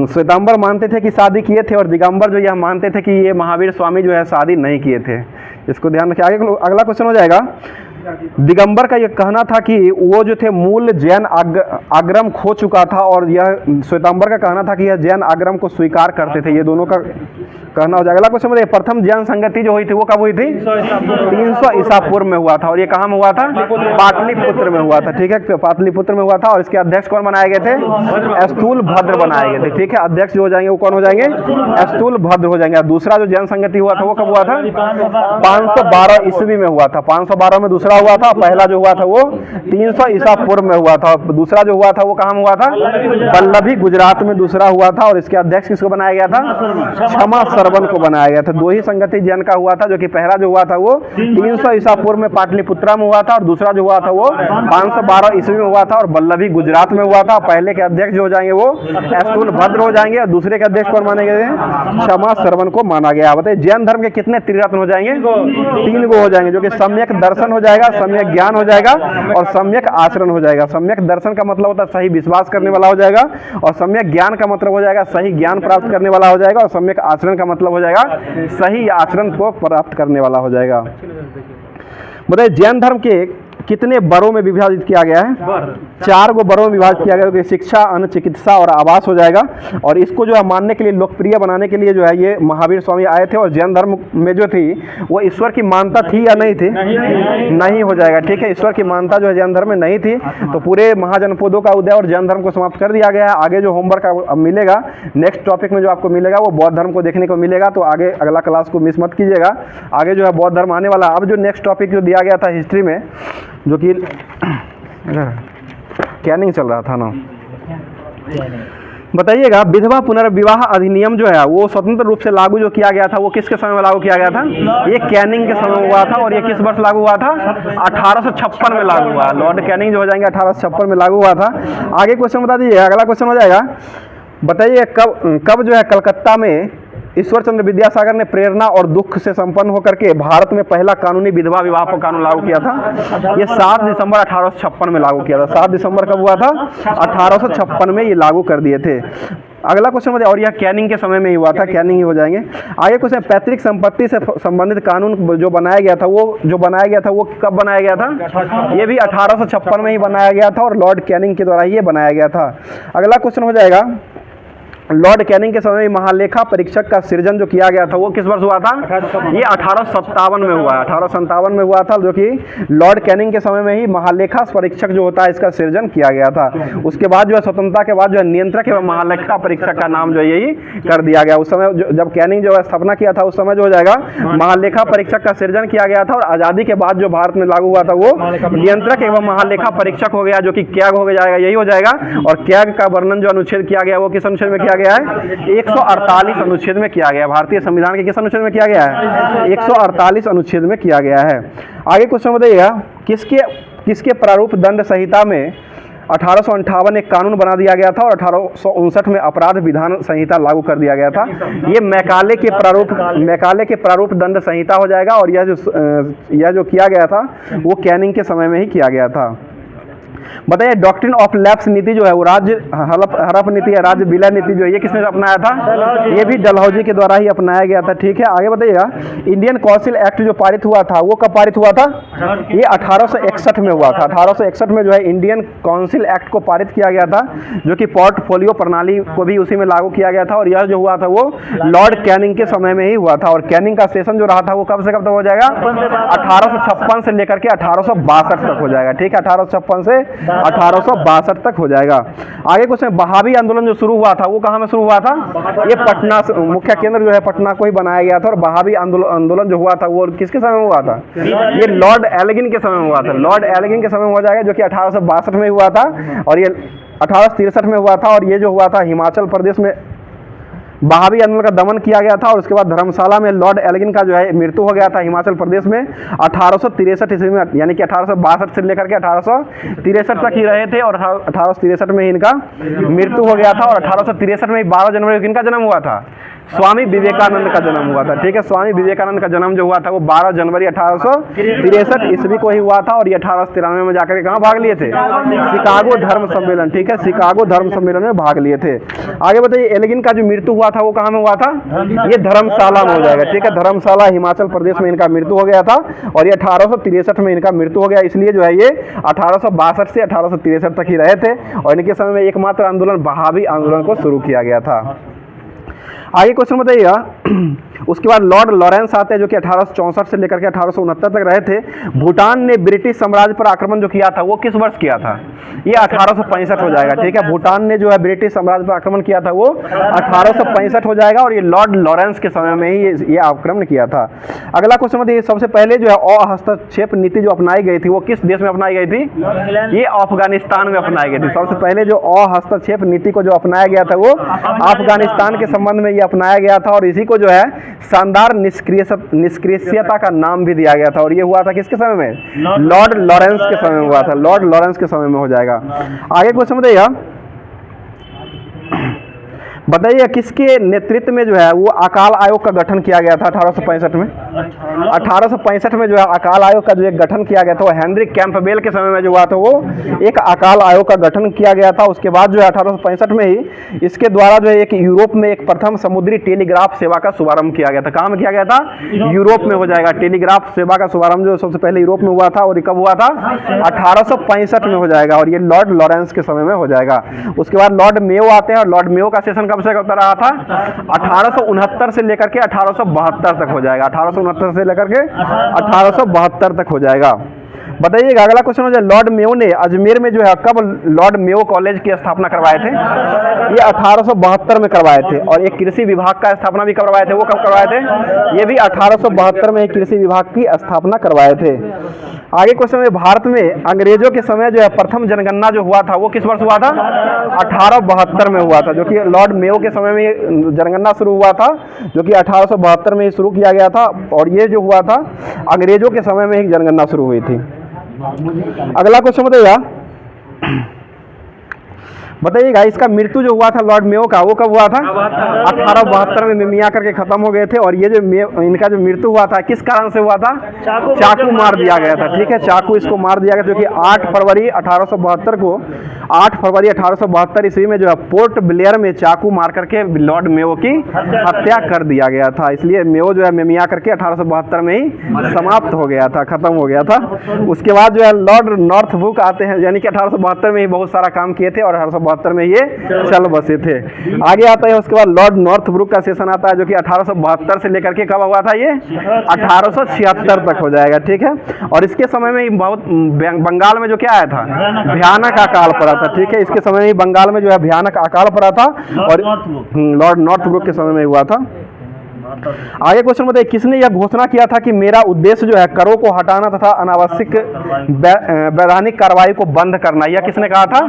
श्वेतांबर मानते थे कि शादी किए थे और दिगंबर जो यह मानते थे कि ये महावीर स्वामी जो है शादी नहीं किए थे। इसको ध्यान रखिए। आगे अगला क्वेश्चन हो जाएगा, दिगंबर का यह कहना था कि वो जो थे मूल जैन आगम खो चुका था और यह श्वेतांबर का कहना था कि यह जैन आगम को स्वीकार करते थे। ये दोनों का कहना हो जाएगा। अगला क्वेश्चन बताइए, प्रथम जैन संगति जो हुई थी वो कब हुई थी? 300 ईसा पूर्व में हुआ था। और ये कहाँ में हुआ था? पाटलिपुत्र में हुआ था। ठीक है। पाटलिपुत्र में हुआ था। और इसके अध्यक्ष कौन बनाए गए थे? स्थूल भद्र बनाए गए थे। ठीक है। अध्यक्ष जो हो जाएंगे वो कौन हो जाएंगे? स्थूल भद्र हो जाएंगे। दूसरा जो जैन संगति हुआ था वो कब हुआ था? 512 ईस्वी में हुआ था। 512 में दूसरा हुआ था। पहला जो हुआ था वो 300 ईसा पूर्व में हुआ था। दूसरा जो हुआ था वो कहाँ हुआ था? वल्लभी, गुजरात में दूसरा हुआ था। और इसके अध्यक्ष किसको बनाया गया था? क्षमा सरवन को बनाया गया था। 2 ही संगति जैन का हुआ था, जो कि पहला जो हुआ था वो 300 ईसा पूर्व में पाटलिपुत्रा में हुआ था और दूसरा जो हुआ था वो 512 ईस्वी में हुआ था और वल्लभी गुजरात में हुआ था। पहले के अध्यक्ष जो हो जाएंगे वो स्थूल भद्र हो जाएंगे और दूसरे के अध्यक्ष कौन माने गए? क्षमा सरवन को माना गया। बताइए जैन धर्म के कितने त्रिरत्न हो जाएंगे? 3 को हो जाएंगे, जो कि सम्यक दर्शन हो जाएगा, सम्यक ज्ञान हो जाएगा और सम्यक आचरण हो जाएगा। सम्यक दर्शन का मतलब होता है सही विश्वास करने वाला हो जाएगा और सम्यक ज्ञान का मतलब हो जाएगा सही ज्ञान प्राप्त करने वाला हो जाएगा और सम्यक आचरण का मतलब हो जाएगा सही आचरण को प्राप्त करने वाला हो जाएगा। बताइए जैन धर्म के कितने बड़ों में विभाजित किया गया है? 4 को बड़ों में विभाजित किया गया, शिक्षा, अन्न, चिकित्सा और आवास हो जाएगा। और इसको जो है मानने के लिए, लोकप्रिय बनाने के लिए जो है ये महावीर स्वामी आए थे। और जैन धर्म में जो थी वो ईश्वर की मान्यता थी या नहीं थी? नहीं हो जाएगा। ठीक है। ईश्वर की मान्यता जो है जैन धर्म में नहीं थी, तो पूरे महाजनपदों का उदय और जैन धर्म को समाप्त कर दिया गया है। आगे जो होमवर्क मिलेगा नेक्स्ट टॉपिक में जो आपको मिलेगा वो बौद्ध धर्म को देखने को मिलेगा, तो आगे अगला क्लास को मिस मत कीजिएगा। आगे जो है बौद्ध धर्म आने वाला। अब जो नेक्स्ट टॉपिक जो दिया गया था हिस्ट्री में, जो कि कैनिंग चल रहा था ना, बताइएगा विधवा पुनर्विवाह अधिनियम जो है वो स्वतंत्र रूप से लागू जो किया गया था वो किसके समय में लागू किया गया था? ये कैनिंग के समय में हुआ था। और ये किस वर्ष लागू हुआ था? 1856 में लागू हुआ। लॉर्ड कैनिंग जो हो जाएंगे 1856 में लागू हुआ था। आगे क्वेश्चन बता दीजिए। अगला क्वेश्चन हो जाएगा, बताइए कब जो है कलकत्ता में ईश्वर चंद्र विद्यासागर ने प्रेरणा और दुख से संपन्न होकर के भारत में पहला कानूनी विधवा विवाह का कानून लागू किया था? ये 7 दिसंबर 1856 में लागू किया था। 7 दिसंबर कब हुआ था? 1856 में ये लागू कर दिए थे। अगला क्वेश्चन बताइए, और यह कैनिंग के समय में ही हुआ था। कैनिंग ही हो जाएंगे। आगे क्वेश्चन, पैतृक संपत्ति से संबंधित कानून जो बनाया गया था वो कब बनाया गया था? ये भी 1856 में ही बनाया गया था और लॉर्ड कैनिंग के द्वारा ये बनाया गया था। अगला क्वेश्चन हो जाएगा, लॉर्ड कैनिंग के समय में महालेखा परीक्षक का सृजन जो किया गया था वो किस वर्ष हुआ था? ये 1857 में हुआ है। 1857 में हुआ था, जो कि लॉर्ड कैनिंग के समय में ही महालेखा परीक्षक जो होता है इसका सृजन किया गया था। उसके बाद जो है स्वतंत्रता के बाद जो है नियंत्रक एवं महालेखा परीक्षक का नाम जो है यही कर दिया गया। उस समय जब कैनिंग जो है स्थापना किया था उस समय जो हो जाएगा महालेखा परीक्षक का सृजन किया गया था। और आज़ादी के बाद जो भारत में लागू हुआ था वो नियंत्रक एवं महालेखा परीक्षक हो गया, जो कि कैग हो जाएगा, यही हो जाएगा। और कैग का वर्णन जो अनुच्छेद किया गया वो किस अनुच्छेद में किया गया है? 148 अनुच्छेद में किया गया। भारतीय संविधान के किस अनुच्छेद में किया गया है? 148 अनुच्छेद में किया गया है। आगे क्वेश्चन बताइएगा, किसके प्रारूप दंड संहिता में 1858 एक कानून बना दिया गया था और 1859 में अपराध विधान संहिता लागू कर दिया गया था। ये मैकाले के प्रारूप दंड संहिता हो जाएगा और यह जो किया गया था वो कैनिंग के समय में ही किया गया था। बताइए डॉक्ट्रिन ऑफ लैप्स नीति जो है वो राज्य हड़प नीति या राज्य विलय नीति जो है ये किसने अपनाया था? ये भी डलहौजी के द्वारा ही अपनाया गया था। ठीक है, आगे बताइएगा इंडियन काउंसिल एक्ट जो पारित हुआ था वो कब पारित हुआ था? ये 1861 में हुआ था। 1861 में जो है इंडियन काउंसिल एक्ट को पारित किया गया था जो कि पोर्टफोलियो प्रणाली को भी उसी में लागू किया गया था और यह जो हुआ था वो लॉर्ड कैनिंग के समय में ही हुआ था। और कैनिंग का सेशन जो रहा था वो कब से कब तक हो जाएगा? 1856 से लेकर के 1862 तक हो जाएगा। ठीक है, 1856 से 1862 तक हो जाएगा। आगे कुछ बहावी आंदोलन जो शुरू हुआ था वो कहाँ में शुरू हुआ था? ये पटना, मुख्य केंद्र जो है पटना को ही बनाया गया था। और बहावी आंदोलन जो हुआ था वो किसके समय में हुआ था? ये लॉर्ड एल्गिन के समय में हुआ था। लॉर्ड एल्गिन के समय में हो जाएगा जो कि 1862 में हुआ था और ये 1863 में हुआ था। और ये जो हुआ था हिमाचल प्रदेश में बहावी आंदोलन का दमन किया गया था और उसके बाद धर्मशाला में लॉर्ड एल्गिन का जो है मृत्यु हो गया था हिमाचल प्रदेश में 1863 ईस्वी में, यानी कि 1862 से लेकर के 1863 तक ही रहे थे और 1863 में ही इनका मृत्यु हो गया था। और 1863 में 12 जनवरी को इनका जन्म हुआ था, स्वामी विवेकानंद का जन्म हुआ था। ठीक है, स्वामी विवेकानंद का जन्म जो हुआ था वो 12 जनवरी 1863 ईस्वी को ही हुआ था और ये 1893 में जाकर के कहाँ भाग लिए थे? शिकागो धर्म सम्मेलन। ठीक है, शिकागो धर्म सम्मेलन में भाग लिए थे। आगे बताइए एल्गिन का जो मृत्यु हुआ था वो कहाँ में हुआ था? ये धर्मशाला में हो जाएगा। ठीक है, धर्मशाला हिमाचल प्रदेश में इनका मृत्यु हो गया था और ये 1863 में इनका मृत्यु हो गया। इसलिए जो है ये 1862 से 1863 तक ही रहे थे और इनके समय में एकमात्र आंदोलन बहावी आंदोलन को शुरू किया गया था। आगे क्वेश्चन बताइएगा उसके बाद लॉर्ड लॉरेंस आते हैं जो कि 1864 से लेकर के 1869 तक रहे थे। भूटान ने ब्रिटिश साम्राज्य पर आक्रमण जो किया था वो किस वर्ष किया था? ये 1865 हो जाएगा। ठीक है, भूटान ने जो है ब्रिटिश साम्राज्य पर आक्रमण किया था वो 1865 हो जाएगा और ये लॉर्ड लॉरेंस के समय में ही ये आक्रमण किया था। अगला क्वेश्चन बताइए सबसे पहले जो है अहस्तक्षेप नीति जो अपनाई गई थी वो किस देश में अपनाई गई थी? ये अफगानिस्तान में अपनाई गई थी। सबसे पहले जो अहस्तक्षेप नीति को जो अपनाया गया था वो अफगानिस्तान के संबंध में ये अपनाया गया था और इसी को जो है शानदार निष्क्रियता का नाम भी दिया गया था। और ये हुआ था किसके समय में? लॉर्ड लॉरेंस के समय में हुआ था। लॉर्ड लॉरेंस के समय में हो जाएगा। आगे क्वेश्चन बताइए बताइए किसके नेतृत्व में जो है वो अकाल आयोग का गठन किया गया था 1865 में? 1865 में जो है अकाल आयोग का जो एक गठन किया गया था वो हेनरी कैंपबेल के समय में जो हुआ था वो एक अकाल आयोग का गठन किया गया था। उसके बाद जो है 1865 में ही इसके द्वारा जो है एक यूरोप में एक प्रथम समुद्री टेलीग्राफ सेवा का शुभारंभ किया गया था। कहाँ में किया गया था? यूरोप में हो जाएगा। टेलीग्राफ सेवा का शुभारंभ जो सबसे पहले यूरोप में हुआ था और कब हुआ था? 1865 में हो जाएगा और ये लॉर्ड लॉरेंस के समय में हो जाएगा। उसके बाद लॉर्ड मेयो आते हैं और लॉर्ड मेयो का सेशन कब से कब तक रहा था? 1869 से लेकर के 1872 तक हो जाएगा। 1869 से लेकर के 1872 तक हो जाएगा। बताइएगा अगला क्वेश्चन हो जाए लॉर्ड मेयो ने अजमेर में जो है कब लॉर्ड मेयो कॉलेज की स्थापना करवाए थे? ये 1872 में करवाए थे। और एक कृषि विभाग का स्थापना भी करवाए थे, वो कब करवाए थे? ये भी 1872 में कृषि विभाग की स्थापना करवाए थे। आगे क्वेश्चन है भारत में अंग्रेजों के समय जो है प्रथम जनगणना जो हुआ था वो किस वर्ष हुआ था? 1872 में हुआ था, जो कि लॉर्ड मेयो के समय में जनगणना शुरू हुआ था, जो कि 1872 में ही शुरू किया गया था। और ये जो हुआ था अंग्रेजों के समय में ही जनगणना शुरू हुई थी। अगला क्वेश्चन बताइएगा इसका मृत्यु जो हुआ था लॉर्ड मेयो का वो कब हुआ था? 1872 में मिमिया करके खत्म हो गए थे। और ये जो इनका जो मृत्यु हुआ था किस कारण से हुआ था? चाकू मार दिया गया था। ठीक है, चाकू इसको मार दिया गया, जो कि 8 फरवरी 1872 ईस्वी में जो है पोर्ट ब्लेयर में चाकू मार करके लॉर्ड मेयो की हत्या कर दिया गया था। इसलिए मेयो जो है मिमिया करके 1872 में ही समाप्त हो गया था, खत्म हो गया था। उसके बाद जो है लॉर्ड नॉर्थब्रुक आते हैं, यानी कि 1872 में ही बहुत सारा काम किए थे और 1872 में ये चल बसे थे। आगे आता है उसके बाद लॉर्ड नॉर्थब्रुक का सेशन आता है, जो कि 1872 से लेकर के कब हुआ था? ये 1876 तक हो जाएगा। ठीक है, और इसके समय में बहुत बंगाल में जो क्या आया था? भयानक अकाल पड़ा था। ठीक है, इसके समय में बंगाल में जो है भयानक अकाल पड़ा था और लॉर्ड नॉर्थब्रुक के समय में हुआ था। आगे क्वेश्चन बताइए, किसने यह घोषणा किया था कि मेरा उद्देश्य जो है करों को हटाना तथा अनावश्यक वैधानिक कार्रवाई को बंद करना। यह किसने कहा था?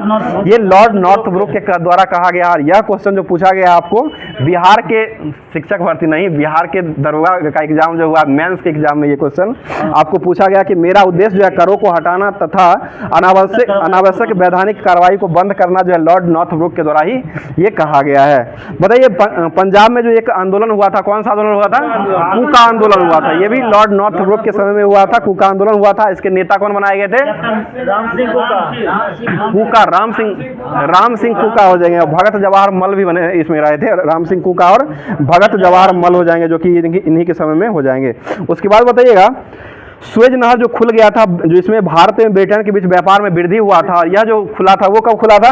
ये लॉर्ड नॉर्थब्रुक के द्वारा कहा गया। और यह क्वेश्चन जो पूछा गया आपको बिहार के शिक्षक भर्ती नहीं, बिहार के दरोगा का एग्जाम जो हुआ मेंस के एग्जाम में, ये क्वेश्चन आपको पूछा गया कि मेरा उद्देश्य जो है करों को हटाना तथा अनावश्यक वैधानिक कार्रवाई को बंद करना जो है लॉर्ड नॉर्थब्रुक के द्वारा ही ये कहा गया है। बताइए पंजाब में जो एक आंदोलन हुआ था, कौन सा आंदोलन हुआ था? कूका आंदोलन हुआ था। ये भी लॉर्ड नॉर्थब्रुक के समय में हुआ था, कूका आंदोलन हुआ था। इसके नेता कौन बनाए गए थे? कूका, राम सिंह कूका हो जाएंगे। भगत जवाहर मल भी बने इसमें रहे थे, राम सिंह कूका और भगत जवाहर मल हो जाएंगे, जो कि इन्हीं के समय में हो जाएंगे। उसके बाद बताइएगा, सुएज नहर जो खुल गया था, जो इसमें भारत में ब्रिटेन के बीच व्यापार में वृद्धि हुआ था, यह जो खुला था वो कब खुला था?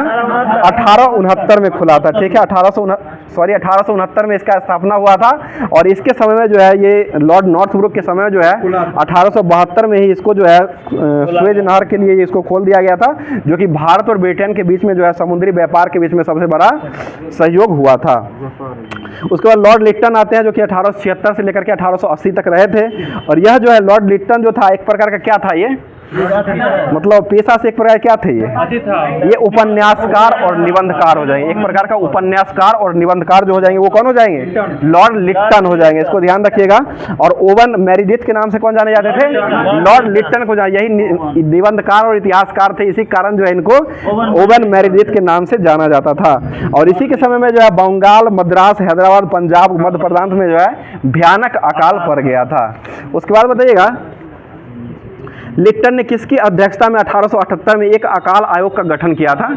1869 में खुला था। ठीक है, 1869 में इसका स्थापना हुआ था। और इसके समय में जो है ये लॉर्ड नॉर्थब्रुक के समय में जो है 1872 में ही इसको जो है सुएज नहर के लिए इसको खोल दिया गया था, जो कि भारत और ब्रिटेन के बीच में जो है समुद्री व्यापार के बीच में सबसे बड़ा सहयोग हुआ था। उसके बाद लॉर्ड लिट्टन आते हैं, जो कि 1876 से लेकर के 1880 तक रहे थे। और यह जो है लॉर्ड लिट्टन जो था एक प्रकार का क्या था? ये मतलब पेशा से एक प्रकार क्या थे? ये उपन्यासकार और निबंधकार हो जाएंगे। एक प्रकार का उपन्यासकार और निबंधकार जो हो जाएंगे वो कौन हो जाएंगे? लॉर्ड लिट्टन हो जाएंगे। इसको ध्यान रखिएगा। और ओवन मेरिडिथ के नाम से कौन जाने जाते थे? लॉर्ड लिट्टन को। यही निबंधकार और इतिहासकार थे, इसी कारण जो है इनको ओवन मेरिडिथ के नाम से जाना जाता था। और इसी के समय में जो है बंगाल, मद्रास, हैदराबाद, पंजाब, मध्य प्रदेश में जो है भयानक अकाल पड़ गया था। उसके बाद बताइएगा, लिट्टन ने किसकी अध्यक्षता में 1878 में एक अकाल आयोग का गठन किया था?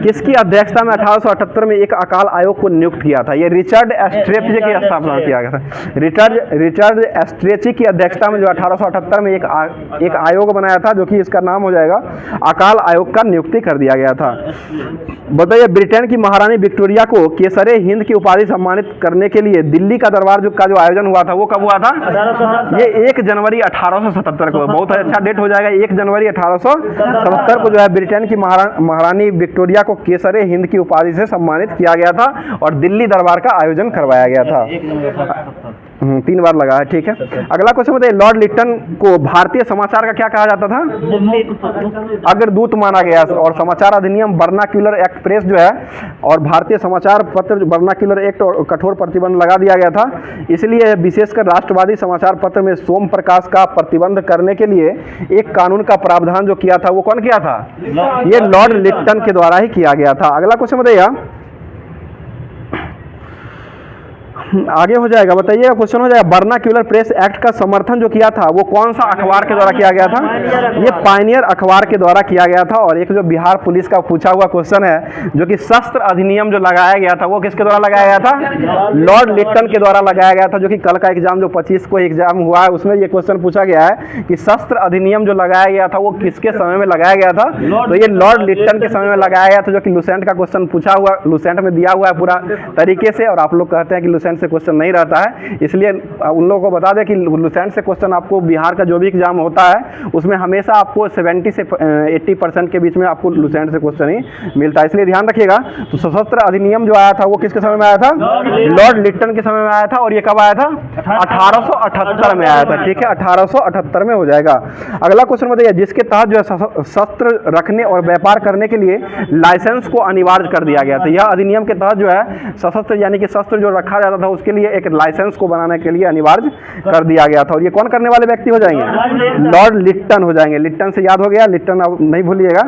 किसकी अध्यक्षता में 1878 में एक अकाल आयोग को नियुक्त किया था? ये रिचर्ड एस्ट्रेची की स्थापना किया गया था। रिचर्ड एस्ट्रेची की अध्यक्षता में जो 1878 में एक आयोग बनाया था, जो कि इसका नाम हो जाएगा अकाल आयोग का नियुक्ति कर दिया गया था। बताइए, ब्रिटेन की महारानी विक्टोरिया को केसरे हिंद की उपाधि सम्मानित करने के लिए दिल्ली का दरबार का जो आयोजन हुआ था वो कब हुआ था? ये 1 जनवरी 1877 को। बहुत अच्छा डेट हो जाएगा। 1 जनवरी 1877 को जो है ब्रिटेन की महारानी विक्टोरिया को केसरे हिंद की उपाधि से सम्मानित किया गया था और दिल्ली दरबार का आयोजन करवाया गया था। 3 बार लगा है। ठीक है, अगला क्वेश्चन बताइए, लॉर्ड लिट्टन को भारतीय समाचार का क्या कहा जाता था? अग्रदूत माना गया। और समाचार अधिनियम वर्नाक्यूलर एक्ट प्रेस जो है और भारतीय समाचार पत्र वर्नाक्यूलर एक्ट और कठोर प्रतिबंध लगा दिया गया था। इसलिए विशेषकर राष्ट्रवादी समाचार पत्र में सोम प्रकाश का प्रतिबंध करने के लिए एक कानून का प्रावधान जो किया था वो कौन किया था? ये लॉर्ड लिट्टन के द्वारा ही किया गया था। अगला क्वेश्चन बताइएगा, आगे हो जाएगा। बताइएगा, क्वेश्चन हो जाएगा, वर्नाक्यूलर प्रेस एक्ट का समर्थन जो किया था वो कौन सा अखबार के द्वारा किया गया था? ये पायनियर अखबार के द्वारा किया गया था। और एक जो बिहार पुलिस का पूछा हुआ क्वेश्चन है, जो कि शस्त्र अधिनियम जो लगाया गया था वो किसके द्वारा लगाया गया था? लॉर्ड लिट्टन के द्वारा लगाया गया था। जो कि कल का एग्जाम जो 25 को एग्जाम हुआ है उसमें ये क्वेश्चन पूछा गया है कि शस्त्र अधिनियम जो लगाया गया था वो किसके समय में लगाया गया था? तो ये लॉर्ड लिट्टन के समय में लगाया गया था। जो कि लुसेंट का क्वेश्चन पूछा हुआ, लुसेंट में दिया हुआ है पूरा तरीके से। और आप लोग कहते हैं कि लुसेंट से क्वेश्चन नहीं रहता है, इसलिए उन लोगों को बता दें कि लुसेंट से क्वेश्चन आपको बिहार का जो भी एग्जाम होता है उसमें हमेशा आपको 70 से 80% के बीच में आपको लुसेंट से क्वेश्चन ही मिलता है, इसलिए ध्यान रखिएगा। तो सशस्त्र अधिनियम जो आया था वो किसके समय में आया था? लॉर्ड लिट्टन के समय में आया था। और ये कब आया था? 1878 में आया था। ठीक है, 1878 में हो जाएगा। अगला क्वेश्चन बताइए, जिसके तहत जो है शस्त्र रखने और व्यापार करने के लिए लाइसेंस को अनिवार्य कर दिया गया था। यह अधिनियम के तहत जो है सशस्त्र यानी कि शस्त्र जो रखा जाता था उसके लिए एक लाइसेंस को बनाने के लिए अनिवार्य कर दिया गया था। और ये कौन करने वाले व्यक्ति हो जाएंगे? लॉर्ड लिट्टन हो जाएंगे। लिट्टन से याद हो गया, लिट्टन अब नहीं भूलिएगा।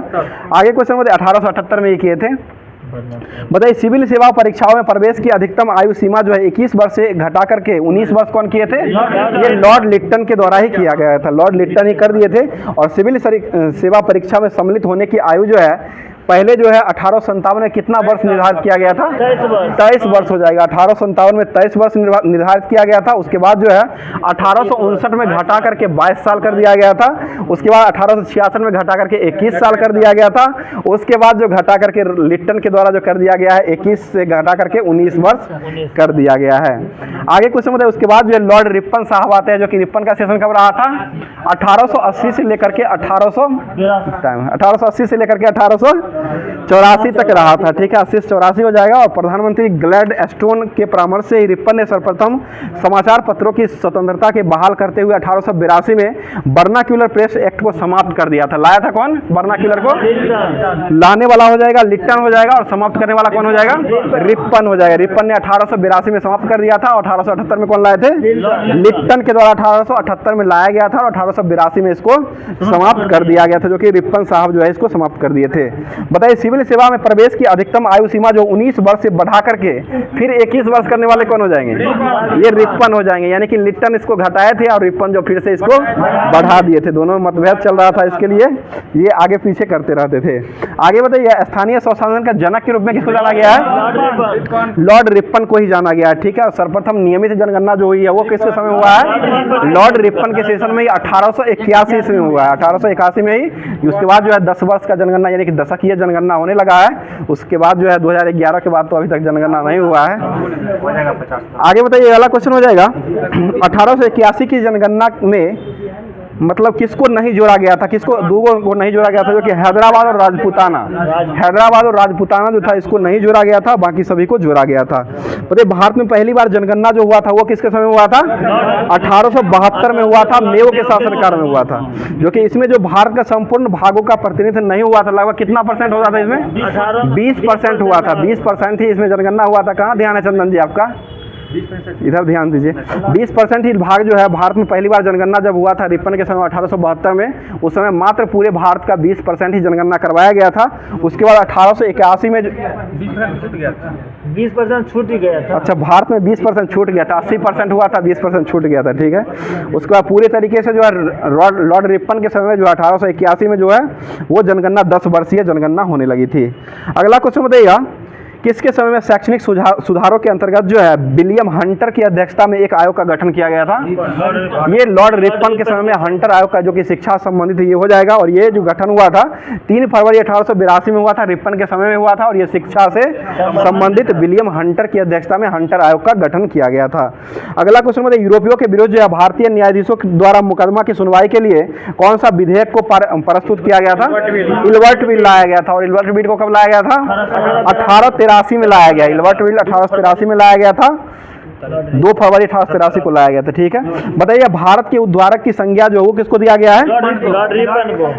आगे क्वेश्चन बताइए, 1878 में ये किए थे। बताइए, सिविल सेवा परीक्षाओं में प्रवेश की अधिकतम आयु सीमा जो है 21 वर्ष से घटा करके 19 वर्ष कौन किए थे? ये लॉर्ड लिट्टन के द्वारा ही किया गया था। लॉर्ड लिट्टन ही कर दिए थे। और सिविल सेवा परीक्षा में सम्मिलित होने की आयु जो है पहले जो है 1857 में कितना वर्ष निर्धारित किया गया था? 23 वर्ष हो जाएगा। 1857 में 23 वर्ष निर्धारित किया गया था। उसके बाद जो है 1859 में घटा करके 22 साल कर दिया गया था। उसके बाद 1866 में घटा करके 21 साल कर दिया गया था। उसके बाद जो घटा करके लिट्टन के द्वारा जो कर दिया गया है 21 से घटा करके 19 वर्ष कर दिया गया है। आगे क्वेश्चन बताइए, उसके बाद जो है लॉर्ड रिपन साहब आते हैं, जो कि रिपन का सेशन कब रहा था? 1880 से लेकर के 1880 से लेकर के 1800 84 तक रहा था, ठीक है, 80 से 84 हो जाएगा। और प्रधानमंत्री ग्लैडस्टोन के परामर्श से ही रिपन ने सर्वप्रथम समाचार पत्रों की स्वतंत्रता के बहाल करते हुए 1882 में वर्नाक्यूलर प्रेस एक्ट को समाप्त कर दिया था। लाया था कौन वर्नाक्यूलर को? लाने वाला हो जाएगा लिट्टन हो जाएगा, और समाप्त करने वाला कौन हो जाएगा? रिपन हो जाएगा। रिपन ने 1882 में समाप्त कर दिया था, और 1878 में कौन लाए थे? लिट्टन के द्वारा 1878 में लाया गया था, और 1882 में इसको समाप्त कर दिया गया था, जो कि रिपन साहब जो है इसको समाप्त कर दिए थे। बताइए सिविल सेवा में प्रवेश की अधिकतम आयु सीमा जो 19 वर्ष से बढ़ा करके फिर 21 वर्ष करने वाले कौन हो जाएंगे? ये रिपन हो जाएंगे। यानी कि लिट्टन इसको घटाए थे और रिपन जो फिर से इसको बढ़ा दिए थे। दोनों में मतभेद चल रहा था, इसके लिए ये आगे पीछे करते रहते थे। आगे बताइए स्थानीय स्वशासन का जनक के रूप में किसको जाना गया है? लॉर्ड रिपन को ही जाना गया है, ठीक है। और सर्वप्रथम नियमित जनगणना जो हुई है वो किसके समय हुआ है? लॉर्ड रिपन के सेशन में ही 1881 ईस्वी में हुआ है, 1881 में ही। उसके बाद जो है 10 वर्ष का जनगणना यानी कि दशकीय जनगणना होने लगा है। उसके बाद जो है 2011 के बाद तो अभी तक जनगणना नहीं हुआ है। आगे बताइए अगला क्वेश्चन हो जाएगा 1881 की जनगणना में मतलब किसको नहीं जोड़ा गया था? किसको दो को नहीं जोड़ा गया था? जो कि हैदराबाद और राजपूताना। हैदराबाद और राजपूताना जो था इसको नहीं जोड़ा गया था, बाकी सभी को जोड़ा गया था। बताइए भारत में पहली बार जनगणना जो हुआ था वो किसके समय हुआ था? 1872 में हुआ था, मेयो के शासनकाल में हुआ था। जो कि इसमें जो भारत का संपूर्ण भागों का प्रतिनिधित्व नहीं हुआ था, लगभग कितना परसेंट होता था इसमें? 20% हुआ था। 20% ही इसमें जनगणना हुआ था। कहाँ ध्यान है चंदन जी आपका? इधर ध्यान दीजिए। 20% ही भाग जो है भारत में पहली बार जनगणना जब हुआ था रिपन के समय 1872 में, उस समय मात्र पूरे भारत का 20% ही जनगणना करवाया गया था। उसके बाद 1881 में 20% छूट ही गया था। अच्छा, भारत में 20% छूट गया था। 80% हुआ था, 20% छूट गया था, ठीक है। उसके बाद पूरे तरीके से जो है लॉर्ड रिपन के समय में जो 1881 में जो है वो जनगणना 10 वर्षीय जनगणना होने लगी थी। अगला क्वेश्चन बताइएगा किसके समय में शैक्षणिक सुधारों के अंतर्गत जो है विलियम हंटर की अध्यक्षता में एक आयोग का गठन किया गया था? ये लॉर्ड रिपन के समय में हंटर आयोग का जो कि शिक्षा संबंधित ये हो जाएगा। और ये जो गठन हुआ था 3 फरवरी 1882 में हुआ था, रिपन के समय में हुआ था। और ये शिक्षा से संबंधित विलियम हंटर की अध्यक्षता में हंटर आयोग का गठन किया गया था। अगला क्वेश्चन बताइए यूरोपियों के विरुद्ध जो है भारतीय न्यायाधीशों द्वारा मुकदमा की सुनवाई के लिए कौन सा विधेयक को प्रस्तुत किया गया था? इल्बर्ट बिल लाया गया था। और इल्बर्ट बिल को कब लाया गया था? 1883 में लाया गया। इल्बर्ट बिल 1883 में लाया गया था, 2 फरवरी 1883 को लाया गया था, ठीक है। बताइए भारत के उद्धारक की संज्ञा जो वो किसको दिया गया है?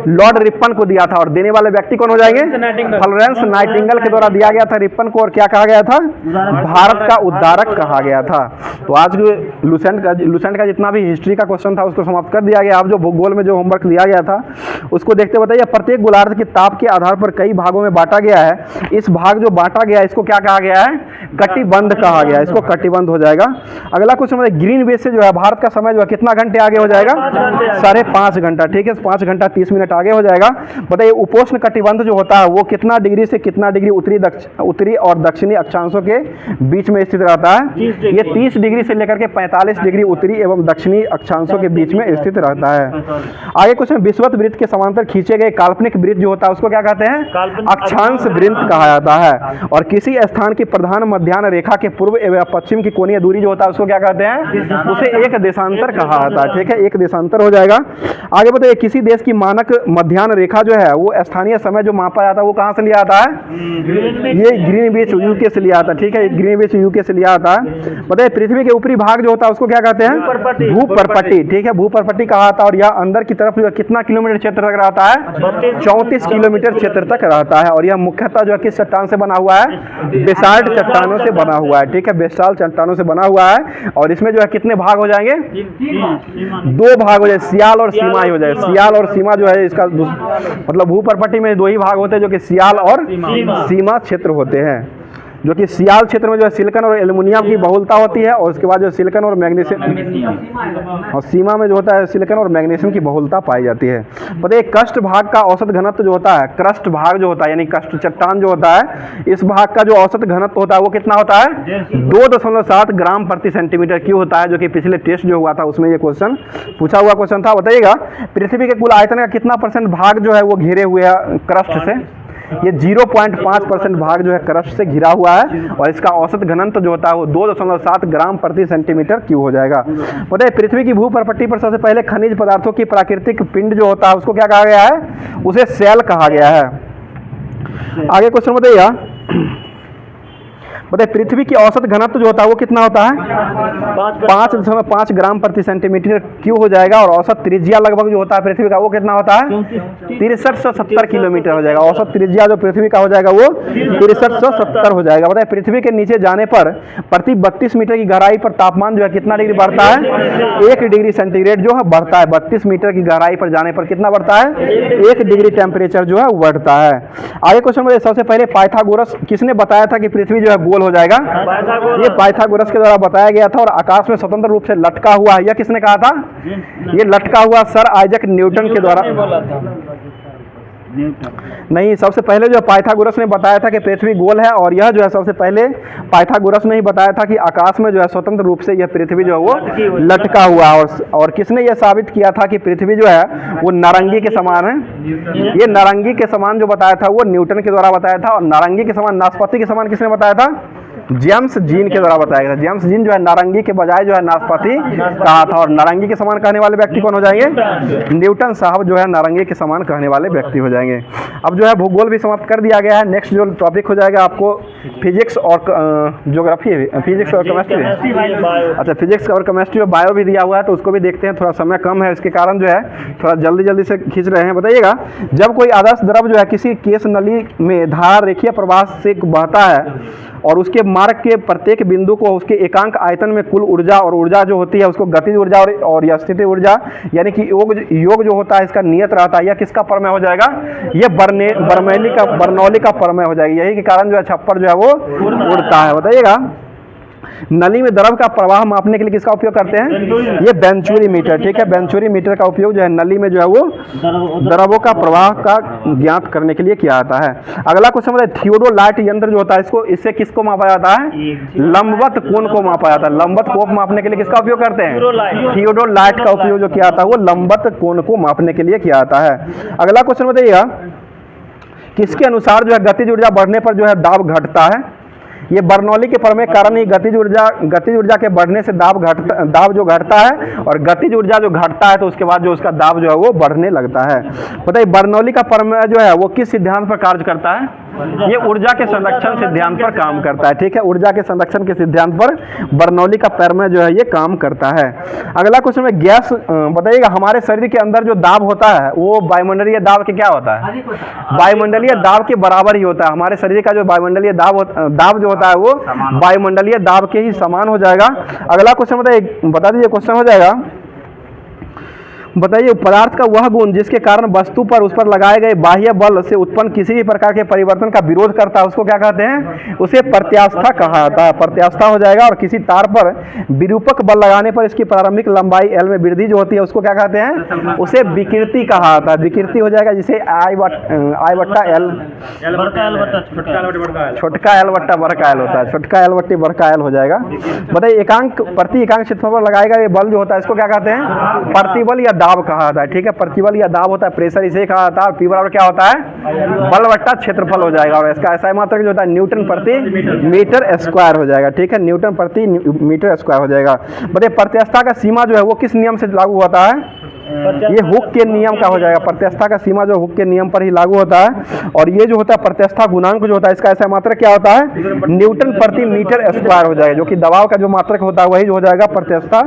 लॉर्ड रिपन को दिया था। और देने वाले व्यक्ति कौन हो जाएंगे? फ्लोरेंस नाइटिंगेल के द्वारा दिया गया था रिपन को। और क्या कहा गया था? भारत का उद्धारक कहा गया था। तो आज लुसेंट का जितना भी हिस्ट्री का क्वेश्चन था उसको समाप्त कर दिया गया। अब जो भूगोल में जो होमवर्क दिया गया था उसको देखते बताइए प्रत्येक गोलार्ध के ताप के आधार पर कई भागों में बांटा गया है। इस भाग जो बांटा गया इसको क्या कहा गया है? कटिबंध कहा गया। इसको कटिबंध हो जाएगा। अगला क्वेश्चन बताइए ग्रीन बेस से जो है भारत का समय जो है कितना घंटे आगे हो जाएगा? 5.5 घंटा, ठीक है। 5 घंटा 30 मिनट आगे हो जाएगा। बताइए उपोष्ण कटिबंध जो होता है वो कितना डिग्री से कितना डिग्री उत्तरी और दक्षिणी अक्षांशों के बीच में स्थित रहता है? ये 30 डिग्री से लेकर के 45 डिग्री उत्तरी एवं दक्षिणी अक्षांशों के बीच में स्थित रहता है। आगे क्वेश्चन विषुवत वृत्त के समांतर खींचे गए काल्पनिक वृत्त जो होता है उसको क्या कहते हैं? अक्षांश वृत्त कहा जाता है। और किसी स्थान की प्रधान मध्याह्न रेखा के पूर्व एवं पश्चिम की कोणीय दूरी जो होता है उसको क्या कहते हैं? उसे एक देशांतर कहा जाता है, ठीक है। एक देशांतर हो जाएगा। आगे बताइए किसी देश की मानक मध्याह्न रेखा जो है वो स्थानीय समय जो मापा जाता है वो कहाँ से लिया आता है? ये ग्रीनविच यूके से लिया आता है, ठीक है। ग्रीनविच यूके से लिया आता है। बताइए पृथ्वी के ऊपरी भाग जो होता है उसको क्या कहते हैं? भूपर्पट्टी, ठीक है। भूपर्पट्टी कहा जाता है। और यह अंदर की तरफ जो कितना किलोमीटर क्षेत्र तक रहता है? 34 किलोमीटर क्षेत्र तक रहता है। और यह मुख्यतः जो है किस चट्टान से बना हुआ है? बेसाल्ट चट्टानों से बना हुआ है, ठीक है। बेसाल्ट चट्टानों से बना हुआ है। और इसमें जो है कितने भाग हो जाएंगे? 2 भाग हो जाए, सियाल और सीमा ही हो जाए। सियाल और सीमा जो है इसका मतलब भूपर्पट्टी में 2 ही भाग होते हैं जो कि सियाल और सीमा क्षेत्र होते हैं। जो कि सियाल क्षेत्र में जो है सिलिकॉन और एल्युमिनियम की बहुलता होती है। और उसके बाद जो सिलिकॉन और मैग्नीशियम, और सीमा में जो होता है सिलिकॉन और मैग्नीशियम की बहुलता पाई जाती है। बताइए क्रस्ट भाग का औसत घनत्व जो होता है, क्रस्ट भाग जो होता है यानी क्रस्ट चट्टान जो होता है इस भाग का जो औसत घनत्व होता है वो कितना होता है? 2.7 ग्राम प्रति सेंटीमीटर क्यूब होता है। जो कि पिछले टेस्ट जो हुआ था उसमें ये क्वेश्चन पूछा हुआ क्वेश्चन था। बताइएगा पृथ्वी के कुल आयतन का कितना % भाग जो है वो घिरे हुए है क्रस्ट से? ये 0.5% भाग जो है क्रस्ट से घिरा हुआ है। और इसका औसत घनत्व जो होता है वो 2.7 ग्राम प्रति सेंटीमीटर क्यूब हो जाएगा। बताइए पृथ्वी की भूपर्पट्टी पर सबसे पहले खनिज पदार्थों की प्राकृतिक पिंड जो होता है उसको क्या कहा गया है? उसे सेल कहा गया है। आगे क्वेश्चन बताइएगा, बताइए पृथ्वी की औसत घनत्व जो होता है वो कितना होता है? 5.5 ग्राम प्रति सेंटीमीटर क्यूब हो जाएगा। और औसत त्रिज्या लगभग जो होता है पृथ्वी का वो कितना होता है? 6370 किलोमीटर हो जाएगा। औसत त्रिज्या जो पृथ्वी का हो जाएगा वो 6370 हो जाएगा। बताइए पृथ्वी के नीचे जाने पर प्रति 32 मीटर की गहराई पर तापमान जो है कितना डिग्री बढ़ता है? 1 डिग्री सेंटीग्रेड जो है बढ़ता है। 32 मीटर की गहराई पर जाने पर कितना बढ़ता है? 1 डिग्री टेम्परेचर जो है बढ़ता है। आगे क्वेश्चन में सबसे पहले पाइथागोरस किसने बताया था कि पृथ्वी जो है गोल हो जाएगा? ये पाइथागोरस के द्वारा बताया गया था। और आकाश में स्वतंत्र रूप से लटका हुआ है, यह किसने कहा था? ये लटका हुआ सर आइजैक न्यूटन के द्वारा नहीं, सबसे पहले जो पाइथागोरस ने बताया था कि पृथ्वी गोल है। और यह जो है सबसे पहले पाइथागोरस ने ही बताया था कि आकाश में जो है स्वतंत्र रूप से यह पृथ्वी जो है वो लटका हुआ है। और किसने यह साबित किया था कि पृथ्वी जो है वो नारंगी के समान है? ये नारंगी के समान जो बताया था वो न्यूटन के द्वारा बताया था। और नारंगी के समान, नाशपाती के समान किसने बताया था? जेम्स जीन के द्वारा बताया गया था। जेम्स जीन जो है नारंगी के बजाय जो है नाशपाती कहा था। और नारंगी के समान कहने वाले व्यक्ति कौन हो जाएंगे? न्यूटन साहब जो है नारंगी के समान कहने वाले व्यक्ति हो जाएंगे। अब जो है भूगोल भी समाप्त कर दिया गया है। नेक्स्ट जो टॉपिक हो जाएगा आपको फिजिक्स और ज्योग्राफी, फिजिक्स और केमिस्ट्री। अच्छा, फिजिक्स और केमिस्ट्री और बायो भी दिया हुआ है तो उसको भी देखते हैं। थोड़ा समय कम है, इसके कारण जो है थोड़ा जल्दी से खींच रहे हैं। बताइएगा, जब कोई आदर्श द्रव जो है किसी केस नली में धार रेखीय प्रवाह से बहता है और उसके मार्ग के प्रत्येक बिंदु को उसके एकांक आयतन में कुल ऊर्जा, और ऊर्जा जो होती है उसको गतिज ऊर्जा और या स्थिति ऊर्जा यानी कि योग जो होता है इसका नियत रहता है। यह किसका प्रमेय हो जाएगा? यह बर्नौली का प्रमेय हो जाएगा। यही के कारण जो है छप्पर जो है वो उड़ता है। बताइएगा, नली में द्रव का प्रवाह मापने के लिए किसका उपयोग करते हैं? ये वेंचुरी मीटर। ठीक है, वेंचुरी मीटर का उपयोग जो है नली में जो है वो द्रवों का प्रवाह का ज्ञात करने के लिए किया जाता है। अगला क्वेश्चन बताइए, थियोडोलाइट यंत्र जो होता है इससे किसको मापा जाता है? लंबवत कोण को मापा जाता है। लंबवत कोण मापने के लिए किसका उपयोग करते हैं? थियोडोलाइट का उपयोग जो किया जाता है वो लंबवत कोण को मापने के लिए किया जाता है। अगला क्वेश्चन बताइएगा, किसके अनुसार जो है गतिज ऊर्जा बढ़ने पर जो है दाब घटता है? ये बर्नौली के प्रमेय के कारण ही गतिज ऊर्जा के बढ़ने से दाब जो घटता है, और गतिज ऊर्जा जो घटता है तो उसके बाद जो उसका दाब जो है वो बढ़ने लगता है। बताइए बर्नौली का प्रमेय जो है वो किस सिद्धांत पर कार्य करता है? ये ऊर्जा के संरक्षण सिद्धांत पर काम करता है। ठीक है, ऊर्जा के संरक्षण के सिद्धांत पर बर्नौली का प्रमेय जो है ये काम करता है। अगला क्वेश्चन में गैस बताइएगा, हमारे शरीर के अंदर जो दाब होता है वो वायुमंडलीय दाब के क्या होता है? वायुमंडलीय दाब के बराबर ही होता है। हमारे शरीर का जो वायुमंडलीय दाब जो होता है वो वायुमंडलीय दाब के ही समान हो जाएगा। अगला क्वेश्चन बता दीजिए, क्वेश्चन हो जाएगा, बताइए पदार्थ का वह गुण जिसके कारण वस्तु पर उस पर लगाए गए बाह्य बल से उत्पन्न किसी भी प्रकार के परिवर्तन का विरोध करता है उसको क्या कहते हैं? उसे प्रत्यास्था कहा जाता है। प्रत्यास्था हो जाएगा। और किसी तार पर विरूपक बल लगाने पर इसकी प्रारंभिक लंबाई एल में वृद्धि जो होती है उसको क्या कहते हैं? उसे विकृति कहा जाता है। विकृति हो जाएगा, जिसे आई बट्टा एल छोटका एल बट्टा बड़का एल होता है। छोटका एल बट्टी बड़का एल हो जाएगा। बताइए प्रति एकांक क्षेत्रफल पर लगाएगा ये बल जो होता है इसको क्या कहते हैं? प्रतिबल या दाब कहा जाता है। ठीक है, प्रतिबल या दाब होता है, प्रेशर इसे कहा जाता है। और पी बराबर क्या होता है? बल बट्टा क्षेत्रफल हो जाएगा। और इसका ऐसा मात्रक जो होता है न्यूटन प्रति मीटर स्क्वायर हो जाएगा। ठीक है, न्यूटन प्रति मीटर स्क्वायर हो जाएगा। बताइए प्रत्यास्था का सीमा जो है वो किस नियम से लागू होता है? ये हुक के नियम का हो जाएगा। प्रत्यास्था का सीमा जो हुक के नियम पर ही लागू होता है। और ये जो होता है प्रत्यास्था गुणांक जो होता है इसका ऐसा मात्रक क्या होता है? न्यूटन प्रति मीटर स्क्वायर हो जाएगा। जो कि दबाव का जो मात्रक होता है वही जो हो जाएगा प्रत्यास्था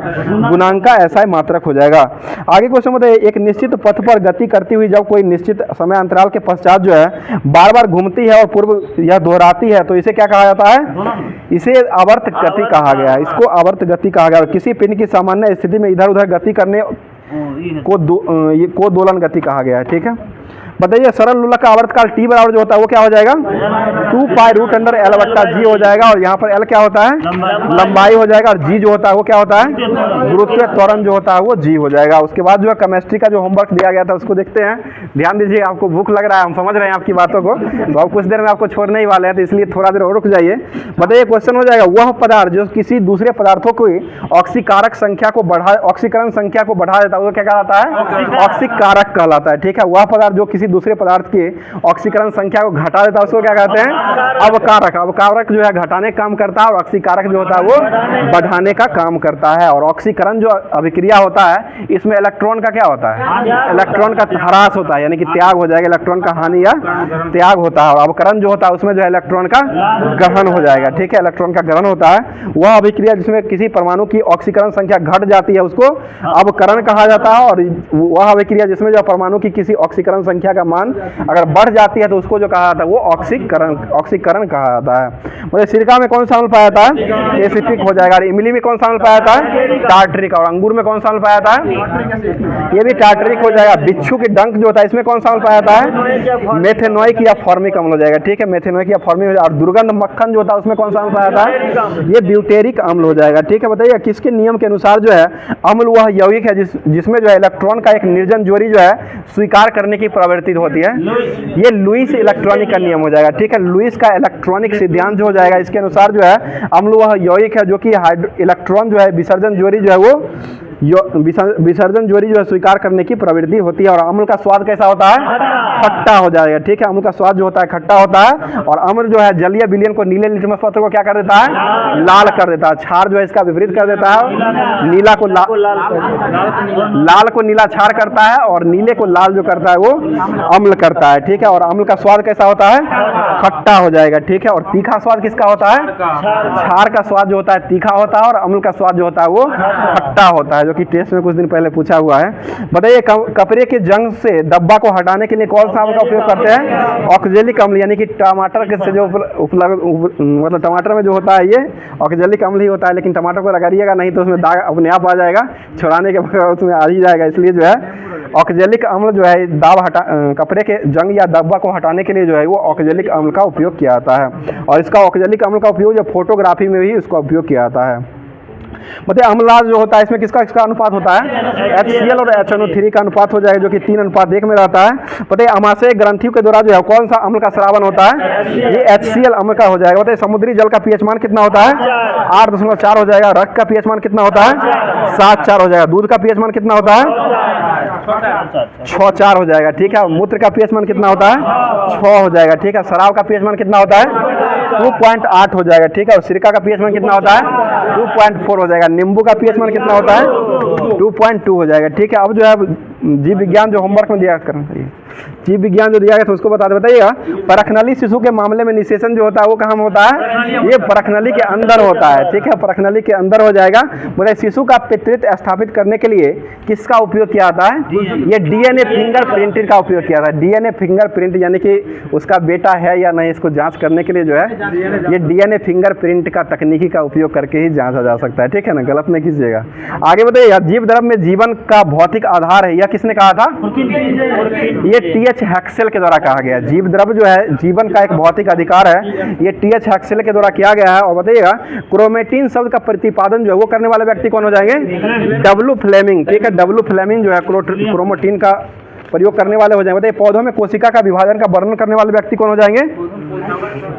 गुणांक का ऐसा मात्रक हो जाएगा। आगे क्वेश्चन बताइए, एक निश्चित पथ पर गति करती हुई जब कोई निश्चित समय अंतराल के पश्चात जो है बार बार घूमती है और पूर्व यह दोहराती है तो इसे क्या कहा जाता है? इसे आवर्त गति कहा गया है। इसको आवर्त गति कहा गया। और किसी पिंड की सामान्य स्थिति में इधर उधर गति करने को दोलन गति कहा गया है। ठीक है, बताइए सरल लोलक का आवर्तकाल टी बराबर जो होता है वो क्या हो जाएगा? 2 पाई रूट अंडर एल बट्टा जी हो जाएगा। और यहाँ पर एल क्या होता है? लंबाई हो जाएगा। और जी जो होता है वो क्या होता है? गुरुत्वीय त्वरण जो होता है वो जी हो जाएगा। उसके बाद जो है केमिस्ट्री का जो होमवर्क दिया गया था उसको देखते हैं। ध्यान दीजिए, आपको भूख लग रहा है, हम समझ रहे हैं आपकी बातों को, तो अब कुछ देर में आपको छोड़ने ही वाले हैं, तो इसलिए थोड़ा देर और रुक जाइए। बताइए क्वेश्चन हो जाएगा, वह पदार्थ जो किसी दूसरे पदार्थों की ऑक्सीकरण संख्या को बढ़ा देता है वो क्या कहलाता है? ऑक्सीकारक कहलाता है। ठीक है, वह पदार्थ जो किसी किसी दूसरे पदार्थ की ऑक्सीकरण संख्या को घटा देता है उसको क्या कहते हैं? अवकारक। अवकारक जो है घटाने का काम करता है और ऑक्सीकारक जो होता है वो बढ़ाने का काम करता है। और ऑक्सीकरण जो अभिक्रिया होता है इसमें इलेक्ट्रॉन का क्या होता है? इलेक्ट्रॉन का ह्रास होता है, यानी कि त्याग हो जाएगा, इलेक्ट्रॉन का हानि या त्याग होता है। और अवकरण जो होता है उसमें जो है इलेक्ट्रॉन का ग्रहण हो जाएगा, ठीक है, इलेक्ट्रॉन का ग्रहण होता है। वह अभिक्रिया जिसमें किसी परमाणु की ऑक्सीकरण संख्या घट जाती है उसको अवकरण कहा जाता है। और वह अभिक्रिया जिसमें जो परमाणु की किसी ऑक्सीकरण संख्या का मान अगर बढ़ जाती है तो उसको जो कहा जाता है वो ऑक्सीकरण कहा जाता है। मुझे सिरका में कौन सा अम्ल पाया जाता है? एसिटिक हो जाएगा। इमली में कौन सा अम्ल पाया जाता है? टार्टरिक। और अंगूर में कौन सा अम्ल पाया जाता है? ये भी टार्टरिक हो जाएगा। बिच्छू की डंक जो होता है इसमें कौन सा अम्ल पाया जाता है? मेथेनोइक या फॉर्मिक अम्ल हो जाएगा, ठीक है, मेथेनोइक या फॉर्मिक हो जाएगा। और दुर्गंध मक्खन जो होता है उसमें कौन सा अम्ल पाया जाता है? ये ब्यूटेरिक अम्ल हो जाएगा, ठीक है। बताइए किसके नियम के अनुसार जो है अम्ल वह यौगिक है जिसमें जो है इलेक्ट्रॉन का एक निर्जन जोड़ी जो है स्वीकार करने की प्रवृत्ति होती है। ये लुईस इलेक्ट्रॉनिक का नियम हो जाएगा, ठीक है। लुईस का इलेक्ट्रॉनिक सिद्धांत जो हो जाएगा इसके अनुसार जो है अम्ल वह यौगिक है जो कि इलेक्ट्रॉन जो है विसर्जन जोड़ी जो है वो विसर्जन जोड़ी जो है स्वीकार करने की प्रवृत्ति होती है। और अम्ल का स्वाद कैसा होता है? खट्टा हो जाएगा, ठीक है। अम्ल का स्वाद जो होता है खट्टा होता है। और अम्ल जो है जलीय विलयन को नीले लिटमस पत्र को क्या कर देता है? लाल कर देता है। क्षार जो है इसका विपरीत कर देता है, नीला को लाल को नीला क्षार करता है और नीले को लाल जो करता है वो अम्ल करता है, ठीक है। और अम्ल का स्वाद कैसा होता है? खट्टा हो जाएगा, ठीक है। और तीखा स्वाद किसका होता है? क्षार का स्वाद जो होता है तीखा होता है और अम्ल का स्वाद जो होता है वो खट्टा होता है, जो कि टेस्ट में कुछ दिन पहले पूछा हुआ है। बताइए कपड़े के जंग से डब्बा को हटाने के लिए कौन सा अम्ल का उपयोग करते हैं? ऑक्जेलिक अम्ल, यानी कि टमाटर के से जो उपलब्ध मतलब टमाटर में जो होता है ये ऑक्जेलिक अम्ल ही होता है। लेकिन टमाटर को रगड़िएगा नहीं तो उसमें दाग अपने आप आ जाएगा, छुड़ाने के बाद उसमें आ ही जाएगा। इसलिए जो है ऑक्जेलिक अम्ल जो है कपड़े के जंग या डब्बा को हटाने के लिए जो है वो ऑक्जेलिक अम्ल का उपयोग किया जाता है। और इसका ऑक्जेलिक अम्ल का उपयोग जो फोटोग्राफी में भी इसका उपयोग किया जाता है। बताइए अम्लाज जो होता है इसमें किसका अनुपात होता है? HCl और HNO3 का अनुपात हो जाएगा, जो कि 3:1 में रहता है। बताइए अमाशय ग्रंथियों के द्वारा जो है कौन सा अम्ल का स्रावन होता है? ये HCl अम्ल का हो जाएगा। बताइए समुद्री जल का pH मान कितना होता है? 8.4 हो जाएगा। रक्त का pH मान कितना होता है? 7.4 हो जाएगा। दूध का pH मान कितना होता है? 6.4 हो जाएगा, ठीक है। मूत्र का pH मान कितना होता है? 6 हो जाएगा, ठीक है। शराब का pH मान कितना होता है? 2.8 हो जाएगा, ठीक है। और सिरका का pH मान कितना होता है? 2.4 हो जाएगा। नींबू का pH मान कितना होता है? 2.2 हो जाएगा, ठीक है। अब जो है जीव विज्ञान जो होमवर्क में दिया करना चाहिए, जीव विज्ञान जो दिया गया था उसको बता दे। बताइएगा परखनली शिशु के मामले में निषेचन जो होता है वो कहाँ होता है? ये परखनली के अंदर होता है, ठीक है, परखनली के अंदर हो जाएगा। बोले शिशु का पितृत्व स्थापित करने के लिए किसका उपयोग किया जाता है? ये DNA फिंगरप्रिंट का उपयोग किया जाता है। DNA फिंगरप्रिंट यानी कि उसका बेटा है या नहीं इसको जांच करने के लिए जो है ये DNA फिंगरप्रिंट का तकनीकी का उपयोग करके ही जांचा जा सकता है, ठीक है ना, गलत नहीं कीजिएगा। आगे बताइए जीव द्रव्य में जीवन का भौतिक आधार है, यह किसने कहा था? ये TH हैक्सेल के द्वारा कहा गया। जीव द्रव्य जो है जीवन का एक भौतिक अधिकार है, ये TH हैक्सेल के द्वारा किया गया है। और बताइएगा क्रोमेटिन शब्द का प्रतिपादन जो है वो करने वाले व्यक्ति कौन हो जाएंगे? W फ्लेमिंग, ठीक है। W फ्लेमिंग जो है क्रोमेटिन का प्रयोग करने वाले हो जाएंगे। बताइए पौधों में कोशिका का विभाजन का वर्णन करने वाले व्यक्ति कौन हो जाएंगे?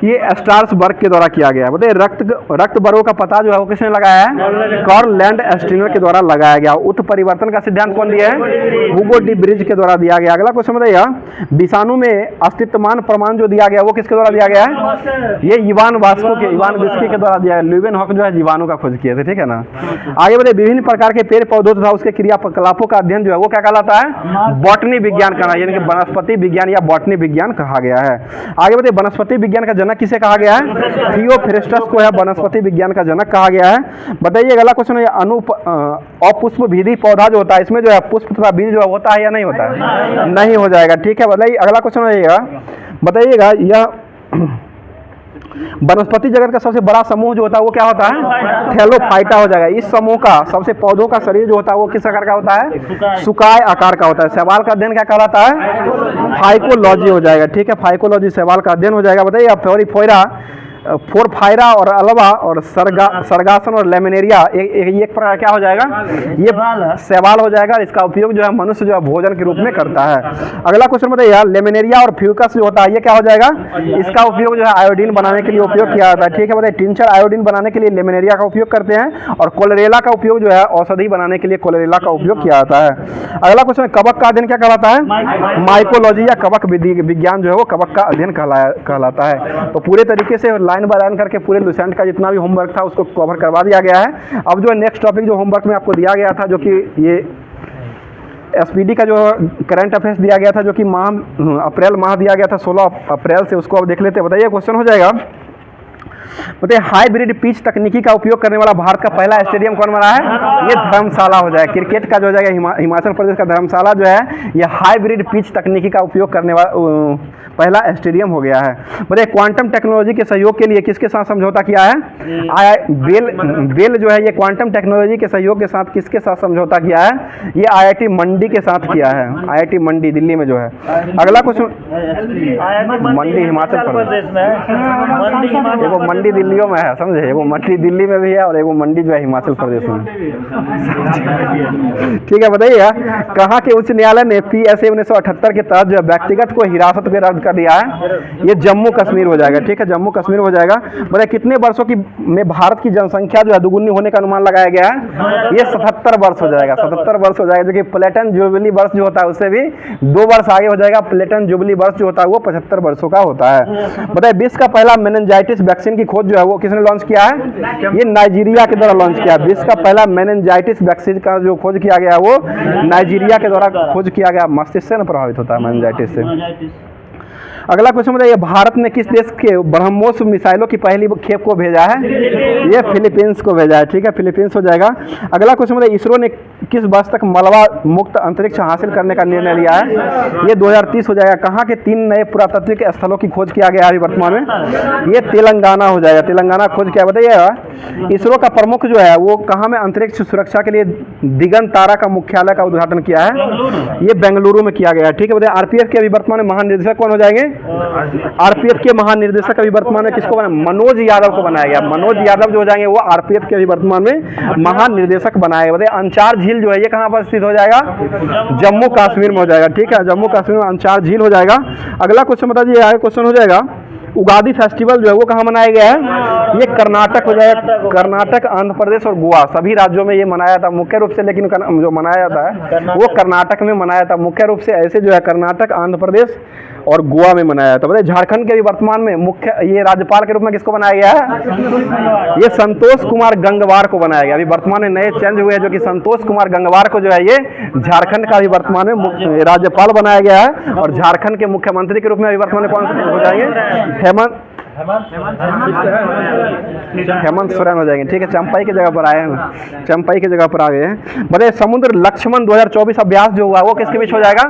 ये स्टार्सबर्ग के द्वारा किया गया। बताइए रक्त वर्गों का पता जो है वो किसने लगाया है? कार्ल लैंडस्टीनर के द्वारा लगाया गया। उत्परिवर्तन का सिद्धांत कौन दिया है? हुगो डी ब्रिज के द्वारा दिया गया। अगला क्वेश्चन बताइएगा विषाणु में अस्तित्वमान प्रमाण जो दिया गया वो किसके द्वारा दिया गया है? ये इवान विस्की के द्वारा दिया है। ल्यूवेन हॉक जो है जीवाणु का खोज किए थे, ठीक है ना। आगे बताइए विभिन्न प्रकार के पेड़ पौधों तथा उसके क्रियाकलापों का अध्ययन जो है वो क्या कहलाता है? बॉटनी विज्ञान कहा, यानी कि वनस्पति विज्ञान या बॉटनी विज्ञान कहा गया है। आगे बताइए वनस्पति विज्ञान का जनक किसे कहा गया है? थियोफ्रेस्टस को है वनस्पति विज्ञान का जनक कहा गया है। बताइए अगला क्वेश्चन है अपुष्प विधि पौधा जो होता है इसमें जो है पुष्प तथा बीज जो होता है या नहीं होता है? नहीं हो जाएगा, ठीक है। बताइए अगला क्वेश्चन बताइएगा यह वनस्पति जगत का सबसे बड़ा समूह जो होता है वो क्या होता है? थैलोफाइटा हो जाएगा। इस समूह का सबसे पौधों का शरीर जो होता है वो किस आकार का होता है? सुकाय आकार का होता है। शैवाल का अध्ययन क्या कहलाता है? फाइकोलॉजी हो जाएगा, ठीक है। फाइकोलॉजी शैवाल का अध्ययन हो जाएगा। बताइए फ्लोरीफोरा फोरफायरा और अल्वा और सरगासन और लेमिनेरिया एक प्रकार क्या हो जाएगा, ये शैवाल हो जाएगा। इसका उपयोग जो है मनुष्य जो है भोजन के रूप में करता है। अगला क्वेश्चन बताइए, लेमिनेरिया और फ्यूकस जो होता है ये क्या हो जाएगा, इसका उपयोग जो है आयोडीन बनाने के लिए उपयोग किया जाता है। ठीक है, बताइए टिंचर आयोडीन बनाने के लिए लेमिनेरिया का उपयोग करते हैं और कोलेरेला का उपयोग जो है औषधि बनाने के लिए कोलेरेला का उपयोग किया जाता है। अगला क्वेश्चन, कवक का अध्ययन क्या कहलाता है, माइकोलॉजी या कवक विज्ञान जो है वो कवक का अध्ययन कहलाता है। तो पूरे तरीके से लाइन बाय लाइन करके पूरे लुसेंट का जितना भी होमवर्क था उसको कवर करवा दिया गया है। अब जो नेक्स्ट टॉपिक जो होमवर्क में आपको दिया गया था, जो कि ये एसपीडी का जो करंट अफेयर्स दिया गया था, जो कि अप्रैल माह दिया गया था 16 अप्रैल से, उसको अब देख लेते हैं। बताइए क्वेश्चन हो जाएगा, बताइए हाइब्रिड पिच तकनीकी का उपयोग करने वाला भारत का पहला स्टेडियम कौन बना है, ये धर्मशाला हो जाएगा। क्रिकेट का जो हो जाएगा हिमाचल प्रदेश का धर्मशाला जो है ये हाइब्रिड पिच तकनीकी का उपयोग करने वाला पहला स्टेडियम हो गया है। बताइए क्वांटम टेक्नोलॉजी के सहयोग के लिए किसके साथ समझौता किया है, बेल जो है ये क्वांटम टेक्नोलॉजी के सहयोग के साथ किसके साथ समझौता किया है, ये IIT मंडी के साथ किया है, IIT मंडी दिल्ली में जो है। अगला क्वेश्चन, मंडी हिमाचल प्रदेश में, वो मंडी दिल्लियों में है, समझे, वो मंडी दिल्ली में भी है और वो मंडी जो है हिमाचल प्रदेश में। ठीक है, बताइएगा कहाँ के उच्च न्यायालय ने PSA 1978 के तहत जो व्यक्तिगत को हिरासत में रद्द कर दिया है, ये जम्मू कश्मीर हो जाएगा। ठीक है, जम्मू कश्मीर हो जाएगा। बताइए कितने वर्षों की में भारत की जनसंख्या जो है दुगुनी होने का अनुमान लगाया गया है, ये 77 वर्ष हो जाएगा, 77 वर्ष हो जाएगा, जो कि प्लेटन जुबली वर्ष जो होता है उससे भी 2 वर्ष आगे हो जाएगा। प्लेटन जुबली वर्ष जो होता है वो 75 वर्षों का होता है। बताइए विश्व का पहला मेनिंजाइटिस वैक्सीन की खोज जो है वो किसने लॉन्च किया है, ये नाइजीरिया के द्वारा लॉन्च किया। विश्व का पहला मेनिंजाइटिस वैक्सीन का जो खोज किया गया वो नाइजीरिया के द्वारा खोज किया गया। मस्तिष्क से प्रभावित होता है मेनिंजाइटिस से। अगला क्वेश्चन बताइए, भारत ने किस देश के ब्रह्मोस मिसाइलों की पहली खेप को भेजा है, ये फिलीपींस को भेजा है। ठीक है, फिलीपींस हो जाएगा। अगला क्वेश्चन बताइए, इसरो ने किस वर्ष तक मलबा मुक्त अंतरिक्ष हासिल करने का निर्णय लिया है, ये 2030 हो जाएगा। कहाँ के 3 नए पुरातात्विक स्थलों की खोज किया गया है अभी वर्तमान में, ये तेलंगाना हो जाएगा, तेलंगाना खोज किया। बताइएगा इसरो का प्रमुख जो है वो कहाँ में अंतरिक्ष सुरक्षा के लिए दिगंत तारा का मुख्यालय का उद्घाटन किया है, ये बेंगलुरु में किया गया है। ठीक है, बताइए RPF के अभी वर्तमान में महानिदेशक कौन हो जाएंगे, RPF के महानिदेशक अभी वर्तमान में किसको बनाया, मनोज यादव को बनाया गया। मनोज यादव जो हो जाएंगे वो RPF के अभी वर्तमान में महानिदेशक बनाए गए। बताइए अंचार झील जो है ये कहाँ पर स्थित हो जाएगा, जम्मू कश्मीर में हो जाएगा। ठीक है, जम्मू कश्मीर में अंचार झील हो जाएगा। अगला क्वेश्चन बता दीजिए, आगे क्वेश्चन हो जाएगा, उगादी फेस्टिवल जो है वो कहाँ मनाया गया है, ये कर्नाटक हो जाएगा। कर्नाटक, आंध्र प्रदेश और गोवा सभी राज्यों में ये मनाया जाता है मुख्य रूप से, लेकिन जो मनाया जाता है वो कर्नाटक में मनाया जाता है मुख्य रूप से। ऐसे जो है कर्नाटक, आंध्र प्रदेश और गोवा में मनाया जाता है। बताइए झारखंड के भी वर्तमान में मुख्य ये राज्यपाल के रूप में किसको बनाया गया है, ये संतोष कुमार गंगवार को बनाया गया। अभी वर्तमान में नए चेंज हुए हैं, जो कि संतोष कुमार गंगवार को जो है ये झारखंड का भी वर्तमान में राज्यपाल बनाया गया है। और झारखंड के मुख्यमंत्री के रूप में अभी वर्तमान में कौन हो जाएंगे, हेमंत सोरेन हो जाएंगे। ठीक है, चंपाई की जगह पर आए हैं, चंपाई की जगह पर आ गए हैं। बताइए समुद्र लक्ष्मण 2024 अभ्यास जो हुआ वो किसके बीच हो जाएगा,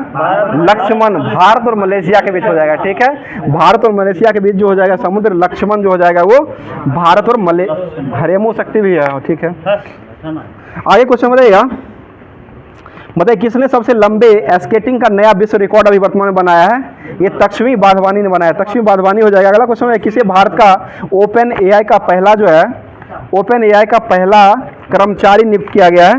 लक्ष्मण, भारत और मलेशिया के बीच हो जाएगा। ठीक है, भारत और मलेशिया के बीच जो हो जाएगा समुद्र लक्ष्मण जो हो जाएगा वो भारत और हरेमू शक्ति भी है। ठीक है, आगे क्वेश्चन बताइएगा, बताइए किसने सबसे लंबे स्केटिंग का नया विश्व रिकॉर्ड अभी वर्तमान में बनाया है, ये तक्ष्मी वाधवानी ने बनाया, तक्ष्मी वाधवानी हो जाएगा। अगला क्वेश्चन है, किसे भारत का ओपन एआई का पहला जो है, ओपन एआई का पहला कर्मचारी नियुक्त किया गया है,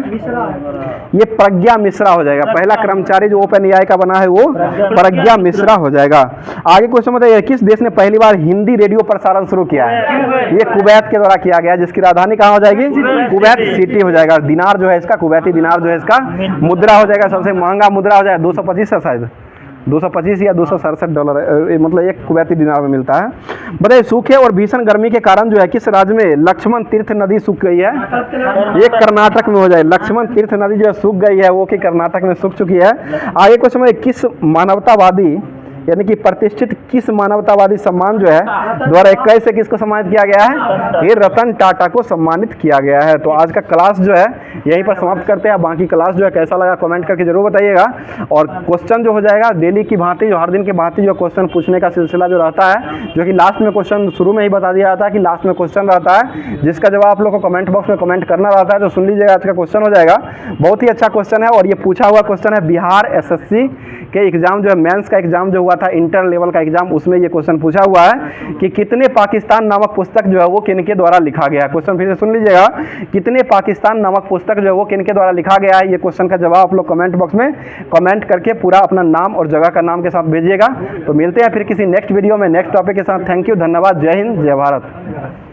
ये प्रज्ञा मिश्रा हो जाएगा। पहला कर्मचारी जो ओपन एआई का बना है वो प्रज्ञा मिश्रा हो जाएगा। आगे क्वेश्चन बताइए, किस देश ने पहली बार हिंदी रेडियो प्रसारण शुरू किया है, ये कुवैत के द्वारा किया गया, जिसकी राजधानी कहाँ हो जाएगी, कुवैत सिटी हो जाएगा। दिनार जो है इसका, कुवैती दिनार जो है इसका मुद्रा हो जाएगा, सबसे महंगा मुद्रा हो जाएगा, 225 है शायद, 225 या $267, मतलब एक कुवैती दिनार में मिलता है। बताइए सूखे और भीषण गर्मी के कारण जो है किस राज्य में लक्ष्मण तीर्थ नदी सूख गई है, ये कर्नाटक में हो जाए। लक्ष्मण तीर्थ नदी जो है सूख गई है वो कि कर्नाटक में सूख चुकी है। आगे क्वेश्चन में, किस मानवतावादी यानी कि प्रतिष्ठित किस मानवतावादी सम्मान जो है 2021 से किसको सम्मानित किया गया है, ये रतन टाटा को सम्मानित किया गया है। तो आज का क्लास जो है यहीं पर समाप्त करते हैं। बाकी क्लास जो है कैसा लगा कमेंट करके जरूर बताइएगा। और क्वेश्चन जो हो जाएगा डेली की भांति, जो हर दिन की भांति जो क्वेश्चन पूछने का सिलसिला जो रहता है, जो कि लास्ट में क्वेश्चन शुरू में ही बता दिया जाता है कि लास्ट में क्वेश्चन रहता है, जिसका जवाब आप लोग को कमेंट बॉक्स में कमेंट करना रहता है। तो सुन लीजिएगा, आज का क्वेश्चन हो जाएगा, बहुत ही अच्छा क्वेश्चन है और ये पूछा हुआ क्वेश्चन है बिहार SSC के एग्जाम जो है मेंस का एग्जाम जो हुआ था, इंटर लेवल का एग्जाम, उसमें ये क्वेश्चन पूछा हुआ है कि कितने पाकिस्तान नामक पुस्तक जो है वो किनके द्वारा लिखा गया है। क्वेश्चन फिर से सुन लीजिएगा, कितने पाकिस्तान नामक पुस्तक जो है वो किनके द्वारा लिखा गया है। ये क्वेश्चन का जवाब आप लोग कमेंट बॉक्स में कमेंट करके पूरा अपना नाम और जगह का नाम के साथ भेजिएगा। तो मिलते हैं फिर किसी नेक्स्ट वीडियो में नेक्स्ट टॉपिक के साथ। थैंक यू, धन्यवाद, जय हिंद, जय भारत।